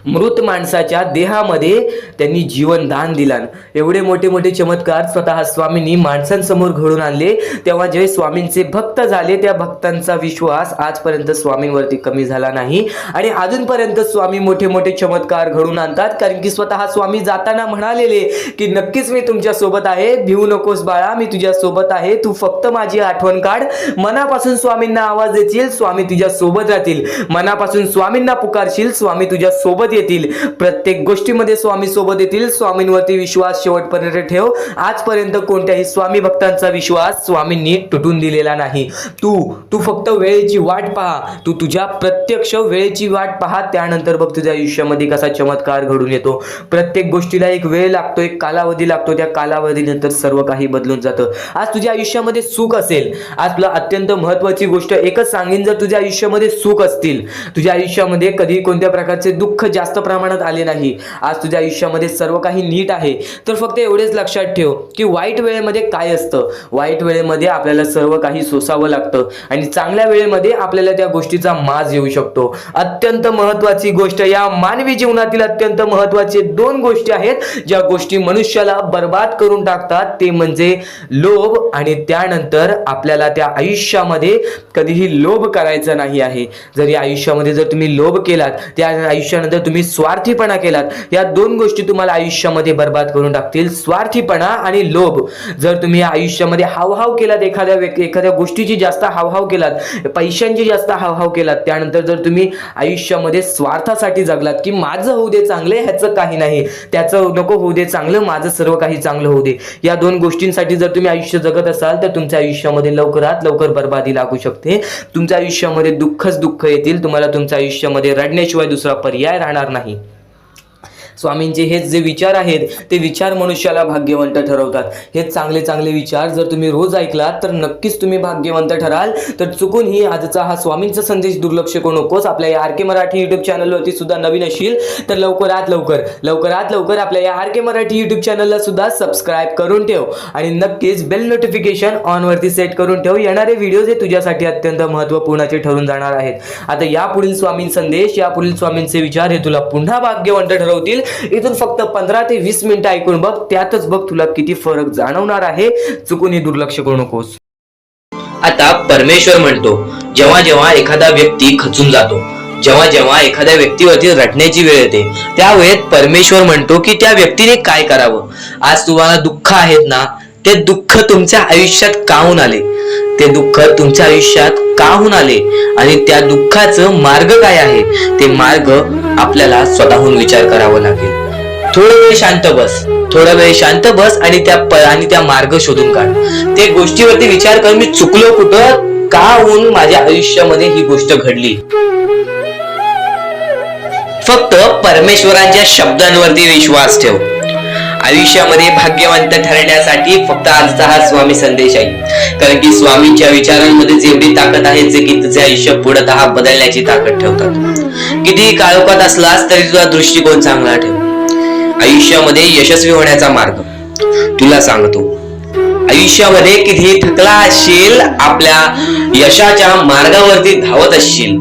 मृत माणसाच्या देहामध्ये त्यांनी जीवनदान दिला. एवढे मोठे मोठे चमत्कार स्वतः स्वामींनी माणसांसमोर घडून आणले. तेव्हा जे स्वामींचे भक्त झाले त्या भक्तांचा विश्वास आजपर्यंत स्वामींवरती कमी झाला नाही आणि अजूनपर्यंत स्वामी मोठे मोठे चमत्कार घडून आणतात. कारण की स्वतः स्वामी जाताना म्हणालेले की नक्कीच मी तुमच्या सोबत आहे, भिवू नकोस बाळा, मी तुझ्या सोबत आहे, तू फक्त माझी आठवण काढ. मनापासून स्वामींना आवाज देशील, स्वामी तुझ्या सोबत राहतील. मनापासून स्वामींना पुकारशील, स्वामी तुझ्या सोबत येतील, प्रत्येक गोष्टीमध्ये स्वामी सोबत येतील. स्वामींवरती विश्वास शेवटपर्यंत ठेव. आजपर्यंत कोणत्याही स्वामी भक्तांचा विश्वास स्वामींनी तुटून दिलेला नाही. तू फक्त वेळेची वाट पहा. तू तुझ्या प्रत्यक्ष वेळेची वाट पहा, त्यानंतर बघ तुझ्या आयुष्यामध्ये कसा चमत्कार घडून येतो. प्रत्येक गोष्टीला एक वेळ लागतो, एक कालावधी लागतो. त्या कालावधीनंतर सर्व काही बदलून जातं. आज तुझ्या आयुष्यामध्ये सुख असेल, आज तुला अत्यंत महत्वाची गोष्ट एकच सांगेन, जर तुझ्या आयुष्यामध्ये सुख असतील, तुझ्या आयुष्यामध्ये कधी कोणत्या प्रकारचे दुःख जास्त प्रमाणात आले नाही, आज तुझ्या आयुष्यामध्ये सर्व काही नीट आहे, तर फक्त एवढेच लक्षात ठेव की वाईट वेळेमध्ये काय असतं. वाईट वेळेमध्ये आपल्याला सर्व काही सोसावं लागतं आणि चांगल्या वेळेमध्ये आपल्याला त्या गोष्टीचा माज येऊ शकतो. अत्यंत महत्वाची गोष्ट, या मानवी जीवनातील अत्यंत महत्वाचे 2 गोष्टी आहेत ज्या गोष्टी मनुष्याला बर्बाद करून टाकतात, ते म्हणजे लोभ आणि त्यानंतर आपल्याला त्या आयुष्यामध्ये कधीही लोभ करायचा नाही आहे. जर या आयुष्यामध्ये जर तुम्ही लोभ केलात, त्या आयुष्यानंतर तुम्ही स्वार्थीपणा केलात, या 2 गोष्टी तुम्हाला आयुष्यामध्ये बर्बाद करून टाकतील. स्वार्थीपणा आणि लोभ. जर तुम्ही आयुष्यामध्ये हावभाव केलात, एखाद्या गोष्टीची जास्त हावभाव केलात, पैशांची जास्त हावभाव केलात, त्यानंतर जर तुम्ही आयुष्यामध्ये स्वार्थासाठी जगलात की माझं होऊ दे चांगले, ह्याचं काही नाही, त्याचं नको होऊ दे चांगलं, माझं सर्व काही चांगलं होऊ दे, या 2 गोष्टींसाठी जर तुम्ही आयुष्य जगत असाल तर तुमच्या आयुष्यामध्ये लवकरात लवकर बर्बादी लागू शकते. तुमच्या आयुष्यामध्ये दुःखच दुःख येतील. तुम्हाला तुमच्या आयुष्यामध्ये रडण्याशिवाय दुसरा पर्याय राहणार नाही. स्वामींचे हेच जे विचार आहेत ते विचार मनुष्याला भाग्यवंत ठरवतात. हे चांगले चांगले विचार जर तुम्ही रोज ऐकलात तर नक्कीच तुम्ही भाग्यवंत ठराल. तर चुकूनही आजचा हा स्वामींचा संदेश दुर्लक्ष करू नकोस. आपल्या या आर के मराठी यूट्यूब चॅनलवरती सुद्धा नवीन असशील तर लवकरात लवकर आपल्या या आर के मराठी यूट्यूब चॅनलला सुद्धा सबस्क्राईब करून ठेव आणि नक्कीच बेल नोटिफिकेशन ऑन वरती सेट करून ठेव. येणारे व्हिडिओज हे तुझ्यासाठी अत्यंत महत्त्वपूर्णाचे ठरून जाणार आहेत. आता यापुढील स्वामीं संदेश, यापुढील स्वामींचे विचार हे तुला पुन्हा भाग्यवंत ठरवतील. इथून फक्त 15 ते 20 मिनिटं ऐकून बघ, त्यातच बघ तुला किती फरक जाणवणार आहे. चुकूनही दुर्लक्ष करू नकोस. आता परमेश्वर म्हणतो, जेव्हा जेव्हा एखादा व्यक्ती खचून जातो, जेव्हा जेव्हा एखाद्या व्यक्तीवरती रटण्याची वेळ येते, त्यावेळेत परमेश्वर म्हणतो की त्या व्यक्तीने काय करावं. आज तुम्हाला दुःख आहेत ना, ते दुःख तुमच्या आयुष्यात का होऊन आले, ते दुःख तुमच्या आयुष्यात का होऊन आले आणि त्या दुःखाचं मार्ग काय आहे, ते मार्ग आपल्याला स्वतःहून विचार करावा लागेल. थोडा वेळ शांत बस आणि त्या मार्ग शोधून काढ. ते गोष्टीवरती विचार कर, मी चुकलो कुठं, का होऊन माझ्या आयुष्यामध्ये ही गोष्ट घडली. फक्त परमेश्वरांच्या शब्दांवरती विश्वास ठेव. आयुष्यामध्ये भाग्यवंत ठरण्यासाठी फक्त आजचा हा स्वामी संदेश आहे. कारण की स्वामींच्या विचारांमध्ये जेवढी ताकद आहे, जे की तुझे आयुष्य पूर्णतः बदलण्याची ताकद ठेवतात. किती काळोखात असलास तरी तुझा दृष्टिकोन चांगला ठेव. आयुष्यामध्ये यशस्वी होण्याचा मार्ग तुला सांगतो. आयुष्यामध्ये किती थकला असशील, आपल्या यशाच्या मार्गावरती धावत असशील,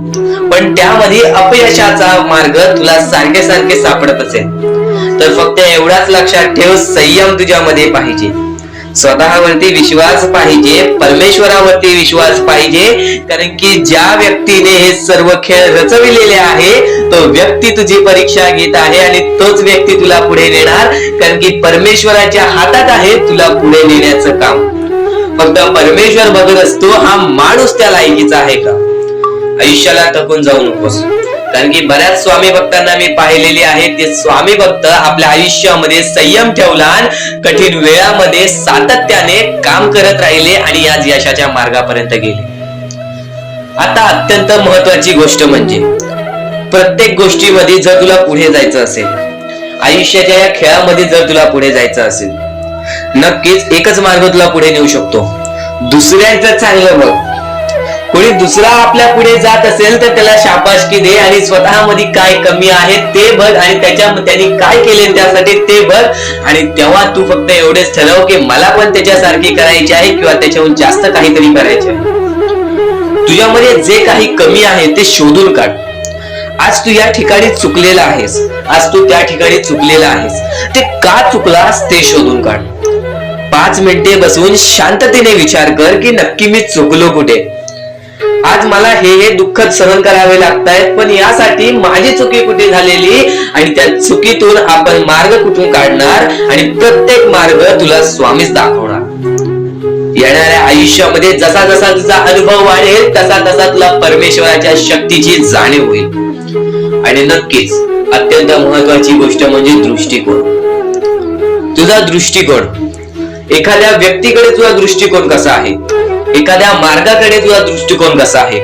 पण त्यामध्ये अपयशाचा मार्ग तुला सारखे सापडत असेल, तर फक्त एवढाच लक्षात ठेव, संयम तुझ्यामध्ये पाहिजे, स्वतःवरती विश्वास पाहिजे, परमेश्वरावरती विश्वास पाहिजे. कारण की ज्या व्यक्तीने हे सर्व खेळ रचविलेले आहे, तो व्यक्ती तुझी परीक्षा घेत आहे आणि तोच व्यक्ती तुला पुढे नेणार. कारण की परमेश्वराच्या हातात आहे तुला पुढे नेण्याचं काम. फक्त परमेश्वर बघत असतो हा माणूस त्या लायकीचा आहे का. आयुष्याला थकून जाऊ नकोस. कारण की बऱ्याच स्वामी भक्तांना मी पाहिलेले आहे, ते स्वामी भक्त आपल्या आयुष्यामध्ये संयम ठेवला, कठीण वेळामध्ये सातत्याने काम करत राहिले आणि आज यशाच्या मार्गापर्यंत गेले. आता अत्यंत महत्वाची गोष्ट म्हणजे, प्रत्येक गोष्टीमध्ये जर तुला पुढे जायचं असेल, आयुष्याच्या या खेळामध्ये जर तुला पुढे जायचं असेल, नक्कीच एकच मार्ग तुला पुढे नेऊ शकतो. दुसऱ्यांचं चांगलं बघ. कोणी दुसरा आपल्या पुढे जात असेल तर त्याला शाबासकी दे आणि स्वतःमध्ये काय कमी आहे ते बघ आणि त्यांनी काय केले त्यासाठी ते बघ. आणि तेव्हा तू फक्त एवढेच ठरव की मला पण त्याच्यासारखी करायची आहे किंवा त्याच्याहून जास्त काहीतरी करायचे आहे. तुझ्यामध्ये जे काही कमी आहे ते शोधून काढ. आज तू या ठिकाणी चुकलेला आहेस, आज तू त्या ठिकाणी चुकलेला आहेस, ते का चुकलास ते शोधून काढ. 5 मिनिटे बसून शांततेने विचार कर की नक्की मी चुकलो कुठे. आज मला हे दुःख सहन करावे लागतायत, पण यासाठी माझी चुकी कुठे झालेली आणि त्या चुकीतून आपण मार्ग कुठून काढणार आणि प्रत्येक मार्ग तुला स्वामीच दाखवणार. येणाऱ्या आयुष्यामध्ये जसा जसा तुझा अनुभव वाढेल तसा तसा तुला परमेश्वराच्या शक्तीची जाणीव होईल. आणि नक्कीच अत्यंत महत्वाची गोष्ट म्हणजे दृष्टिकोन. तुझा दृष्टिकोन, एखाद्या व्यक्तीकडे तुझा दृष्टिकोन कसा आहे, एखाद्या मार्गाकडे तुझा दृष्टिकोन कसा आहे,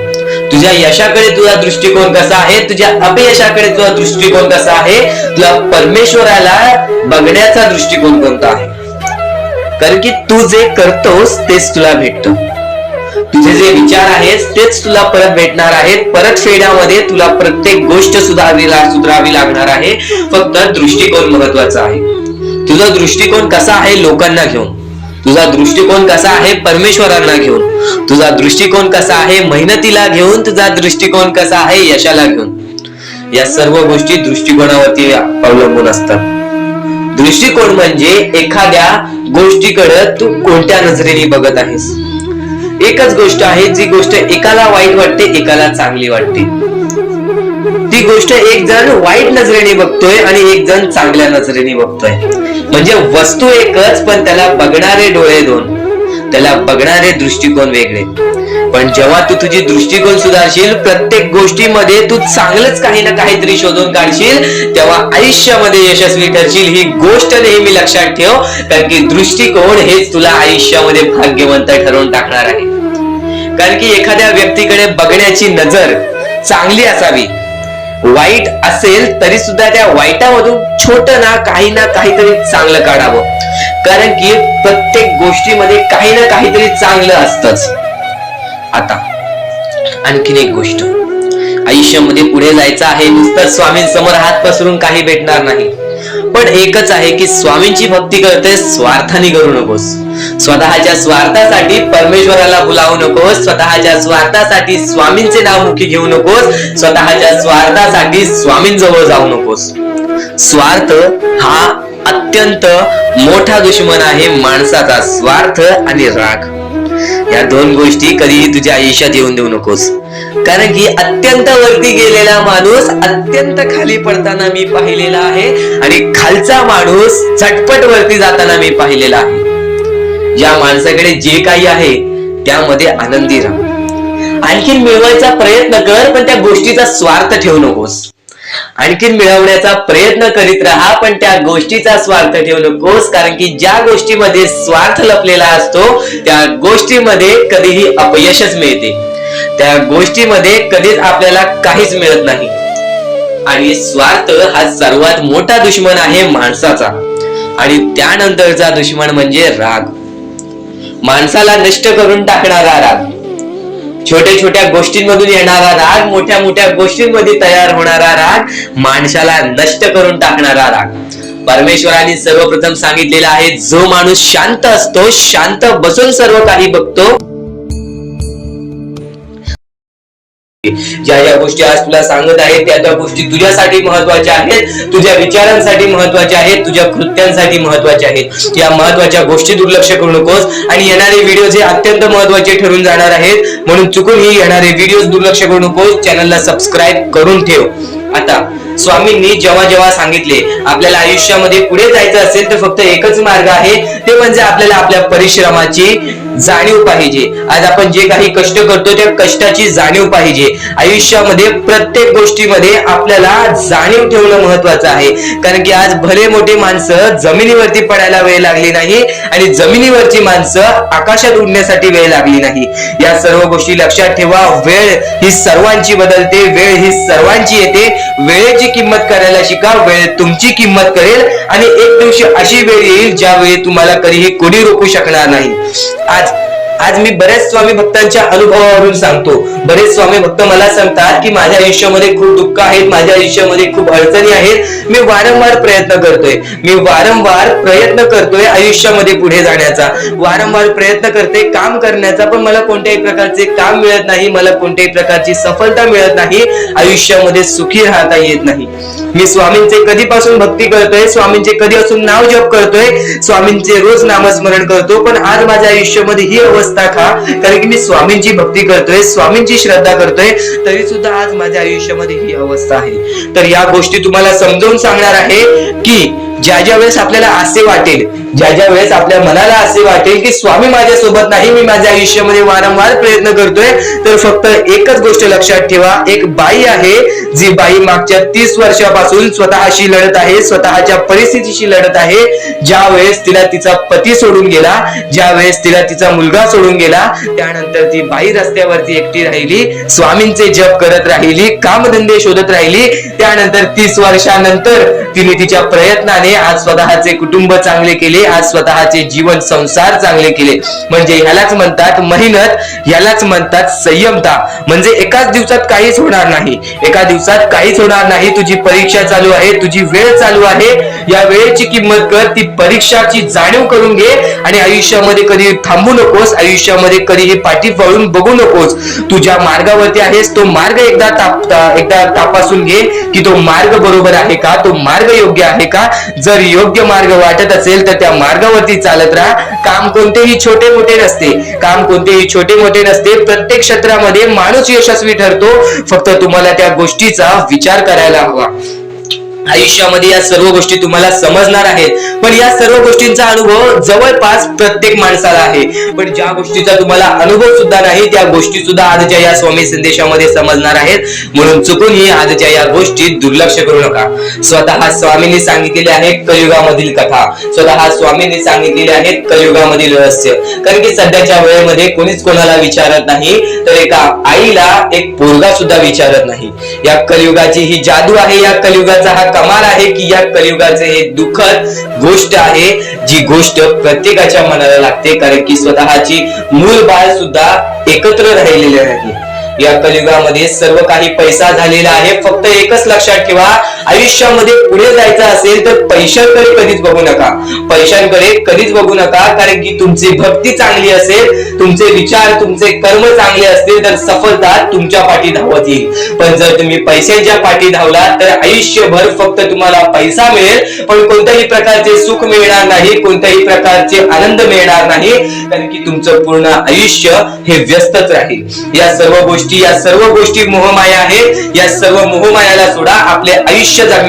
तुझ्या यशाकडे तुझा दृष्टिकोन कसा आहे, तुझ्या अपयशाकडे तुझा दृष्टिकोन कसा आहे, तुझ्या परमेश्वराला बघण्याचा दृष्टिकोन कोणता आहे. कारण की तू जे करतोस तेच तुला भेटतं. तुझे जे विचार आहेत तेच तुला परत भेटणार आहेत. परत फेड्यामध्ये तुला प्रत्येक गोष्ट सुधारावी लागणार आहे. फक्त दृष्टिकोन महत्वाचा आहे. तुझा दृष्टिकोन कसा आहे लोकांना घेऊन, तुझा दृष्टिकोन कसा आहे परमेश्वरांना घेऊन, तुझा दृष्टिकोन कसा आहे मेहनतीला घेऊन, तुझा दृष्टिकोन कसा आहे यशाला घेऊन. या सर्व गोष्टी दृष्टिकोनावरती अवलंबून असतात. दृष्टिकोन म्हणजे एखाद्या गोष्टीकडे तू कोणत्या नजरेने बघत आहेस. एकच गोष्ट आहे, जी गोष्ट एकाला वाईट वाटते एकाला चांगली वाटते. ती गोष्ट एक जण वाईट नजरेने बघतोय आणि एक जण चांगल्या नजरेने बघतोय. म्हणजे वस्तू एकच पण त्याला बघणारे डोळे दोन, त्याला बघणारे दृष्टिकोन वेगळे. पण जेव्हा तू तुझी दृष्टिकोन सुधारशील, प्रत्येक गोष्टीमध्ये तू चांगलंच काही ना काहीतरी शोधून काढशील, तेव्हा आयुष्यामध्ये यशस्वी ठरशील. ही गोष्ट नेहमी लक्षात ठेव, कारण की दृष्टिकोन हेच तुला आयुष्यामध्ये भाग्यवंत ठरवून टाकणार आहे. कारण की एखाद्या व्यक्तीकडे बघण्याची नजर चांगली असावी. वाईट असेल तरी सुद्धा त्या वाईटामधून छोट ना काहीतरी चांगलं काढावं. कारण की प्रत्येक गोष्टीमध्ये काही ना काहीतरी चांगलं असतंच. आता आणखीन एक गोष्ट, आयुष्यामध्ये पुढे जायचं आहे, नुसतं स्वामींसमोर हात पसरून काही भेटणार नाही. पण एकच आहे की स्वामींची भक्ती करते, स्वार्थाने करू नकोस. स्वतःच्या स्वार्थासाठी परमेश्वराला बुलावू नकोस. स्वतःच्या स्वार्थासाठी स्वामींचे नाव मुखी घेऊ नकोस. स्वतःच्या स्वार्थासाठी स्वामींजवळ जाऊ नकोस. स्वार्थ हा अत्यंत मोठा दुश्मन आहे माणसाचा. स्वार्थ आणि राग या दोन गोष्टी कधीही तुझ्या आयुष्यात येऊन देऊ नकोस. कारण की अत्यंत वरती गेलेला माणूस अत्यंत खाली पडताना मी पाहिलेला आहे आणि खालचा माणूस झटपट वरती जाताना मी पाहिलेला आहे. ज्या माणसाकडे जे काही आहे त्यामध्ये आनंदी राहा. आणखीन मिळवायचा प्रयत्न कर, पण त्या गोष्टीचा स्वार्थ ठेवू नकोस. आणखीन मिळवण्याचा प्रयत्न करीत राहा, पण त्या गोष्टीचा स्वार्थ ठेवू नकोस. कारण की ज्या गोष्टीमध्ये स्वार्थ लपलेला असतो त्या गोष्टीमध्ये कधीही अपयशच मिळते. त्या गोष्टीमध्ये कधीच आपल्याला काहीच मिळत नाही. आणि स्वार्थ हा सर्वात मोठा दुश्मन आहे माणसाचा. आणि त्यानंतरचा दुश्मन म्हणजे राग. माणसाला नष्ट करून टाकणारा राग, छोट्या छोट्या गोष्टींमधून येणारा राग, मोठ्या मोठ्या गोष्टींमध्ये तयार होणारा राग, माणसाला नष्ट करून टाकणारा राग. परमेश्वराने सर्वप्रथम सांगितलेला आहे, जो माणूस शांत असतो, शांत बसून सर्व काही बघतो. ज्या ज्या गोष्टी आज तुला सांगत आहेत त्या गोष्टी तुझ्यासाठी महत्वाच्या आहेत, तुझ्या विचारांसाठी महत्वाच्या आहेत, तुझ्या कृत्यांसाठी महत्वाच्या आहेत. या महत्वाच्या गोष्टी दुर्लक्ष करू नकोस. आणि येणारे व्हिडिओ जे अत्यंत महत्वाचे ठरून जाणार आहेत, म्हणून चुकूनही येणारे व्हिडिओ दुर्लक्ष करू नकोस. चॅनलला सबस्क्राईब करून ठेव. आता स्वामींनी जेव्हा जेव्हा सांगितले आपल्याला आयुष्यामध्ये पुढे जायचं असेल तर फक्त एकच मार्ग आहे, ते म्हणजे आपल्याला आपल्या परिश्रमाची जाणीव पाहिजे. आज आपण जे काही कष्ट करतो त्या कष्टाची जाणीव पाहिजे. आयुष्यामध्ये प्रत्येक गोष्टीमध्ये आपल्याला जाणीव ठेवणं महत्वाचं आहे. कारण की आज भले मोठे माणसं जमिनीवरती पडायला वेळ लागली नाही आणि जमिनीवरची माणसं आकाशात उडण्यासाठी वेळ लागली नाही. या सर्व गोष्टी लक्षात ठेवा. वेळ ही सर्वांची बदलते, वेळ ही सर्वांची येते. वेळेची किंमत करायला शिका. वेळ तुमची किंमत करेल आणि एक दिवशी अशी वेळ येईल ज्यावेळी तुम्हाला कधीही कोणी रोखू शकणार नाही. आज मी बरेच स्वामी भक्तांच्या अनुभवावरून सांगतो. बरेच स्वामी भक्त मला सांगतात की माझ्या आयुष्यामध्ये खूप दुःख आहेत, माझ्या आयुष्यामध्ये खूप अडचणी आहेत. मी वारंवार प्रयत्न करतोय आयुष्यामध्ये पुढे जाण्याचा, वारंवार प्रयत्न करते काम करण्याचा, पण मला कोणत्याही प्रकारचे काम मिळत नाही, मला कोणत्याही प्रकारची सफलता मिळत नाही, आयुष्यामध्ये सुखी राहता येत नाही. मी स्वामींचे कधीपासून भक्ती करतोय, स्वामींचे कधीपासून नाव जप करतोय, स्वामींचे रोज नामस्मरण करतो, पण आज माझ्या आयुष्यामध्ये ही अवस्था का? कारण की मी स्वामींची भक्ती करतोय, स्वामींची श्रद्धा करतोय, तरी सुद्धा आज माझ्या आयुष्यामध्ये ही अवस्था आहे. तर या गोष्टी तुम्हाला समजावून सांगणार आहे की ज्या वेळेस आपल्याला असे वाटेल, ज्या वेळेस आपल्या मनाला असे वाटेल की स्वामी माझ्यासोबत नाही, मी माझ्या आयुष्यामध्ये वारंवार प्रयत्न करतोय, तर फक्त एकच गोष्ट लक्षात ठेवा, एक बाई आहे जी बाई मागच्या 30 वर्षापासून स्वतःशी लढत आहे, स्वतःच्या परिस्थितीशी लढत आहे. ज्या वेळेस तिला तिचा पती सोडून गेला, ज्या वेळेस तिला तिचा मुलगा सोडून गेला, त्यानंतर ती बाई रस्त्यावरती एकटी राहिली, स्वामींचे जप करत राहिली, कामधंदे शोधत राहिली. त्यानंतर 30 वर्षानंतर तिने तिच्या प्रयत्नाने आज स्वतःचे कुटुंब चांगले केले, आज स्वतःचे जीवन संसार चांगले केले. म्हणजे ह्यालाच म्हणतात मेहनत, ह्यालाच म्हणतात संयमता. म्हणजे एकाच दिवसात काहीच होणार नाही, एका दिवसात काहीच होणार नाही. तुझी परीक्षा चालू आहे, तुझी वेळ चालू आहे, या वेळेची किंमत कर, ती परीक्षाची जाणीव करून घे आणि आयुष्यामध्ये कधी थांबू नकोस, आयुष्यामध्ये कधीही पाठी वळून बघू नकोस. तू ज्या मार्गावरती आहेस तो मार्ग एकदा तपासून घे की तो मार्ग बरोबर आहे का, तो मार्ग योग्य आहे का. जर योग्य मार्ग वाटत असेल तर त्या मार्गावरती चालत राहा. काम कोणतेही छोटे मोठे नसते, काम कोणतेही छोटे मोठे नसते. प्रत्येक क्षेत्रामध्ये माणूस यशस्वी ठरतो, फक्त तुम्हाला त्या गोष्टीचा विचार करायला हवा. आयुष्यामध्ये या सर्व गोष्टी तुम्हाला समजणार आहेत, पण या सर्व गोष्टींचा अनुभव जवळपास प्रत्येक माणसाला आहे. पण ज्या गोष्टीचा तुम्हाला अनुभव सुद्धा नाही त्या गोष्टी सुद्धा आजच्या या स्वामी संदेशामध्ये समजणार आहेत. म्हणून चुकूनही आजच्या या गोष्टीत दुर्लक्ष करू नका. स्वतः स्वामींनी सांगितलेले आहेत कलियुगामधील कथा, स्वतः स्वामींनी सांगितलेले आहेत कलियुगामधील रहस्य. कारण की सध्याच्या वेळेमध्ये कोणीच कोणाला विचारत नाही, तर एका आईला एक पोरगा सुद्धा विचारत नाही. या कलियुगाची ही जादू आहे, या कलियुगाचा हा कमाल आहे की या कलियुगाचे हे दुःखद गोष्ट आहे, जी गोष्ट प्रत्येकाच्या मनाला लागते. कारण की स्वतःची मूल बाळ सुद्धा एकत्र राहिलेले नाही. या कलियुगामध्ये सर्व काही पैसा झालेला आहे. फक्त एकच लक्षात ठेवा, आयुष्यामध्ये पुढे जायचं असेल तर पैशांकडे कधीच बघू नका, पैशांकडे कधीच बघू नका. कारण की तुमची भक्ती चांगली असेल, तुमचे विचार, तुमचे कर्म चांगले असतील तर सफलता तुमच्या पाठी धावत येईल. पण जर तुम्ही पैशांच्या पाठी धावला तर आयुष्यभर फक्त तुम्हाला पैसा मिळेल, पण कोणत्याही प्रकारचे सुख मिळणार नाही, कोणत्याही प्रकारचे आनंद मिळणार नाही. कारण की तुमचं पूर्ण आयुष्य हे व्यस्तच राहील. या सर्व गोष्टी मोहमाया आहेत. या सर्व मोहमायाला सोडा, आपले आयुष्य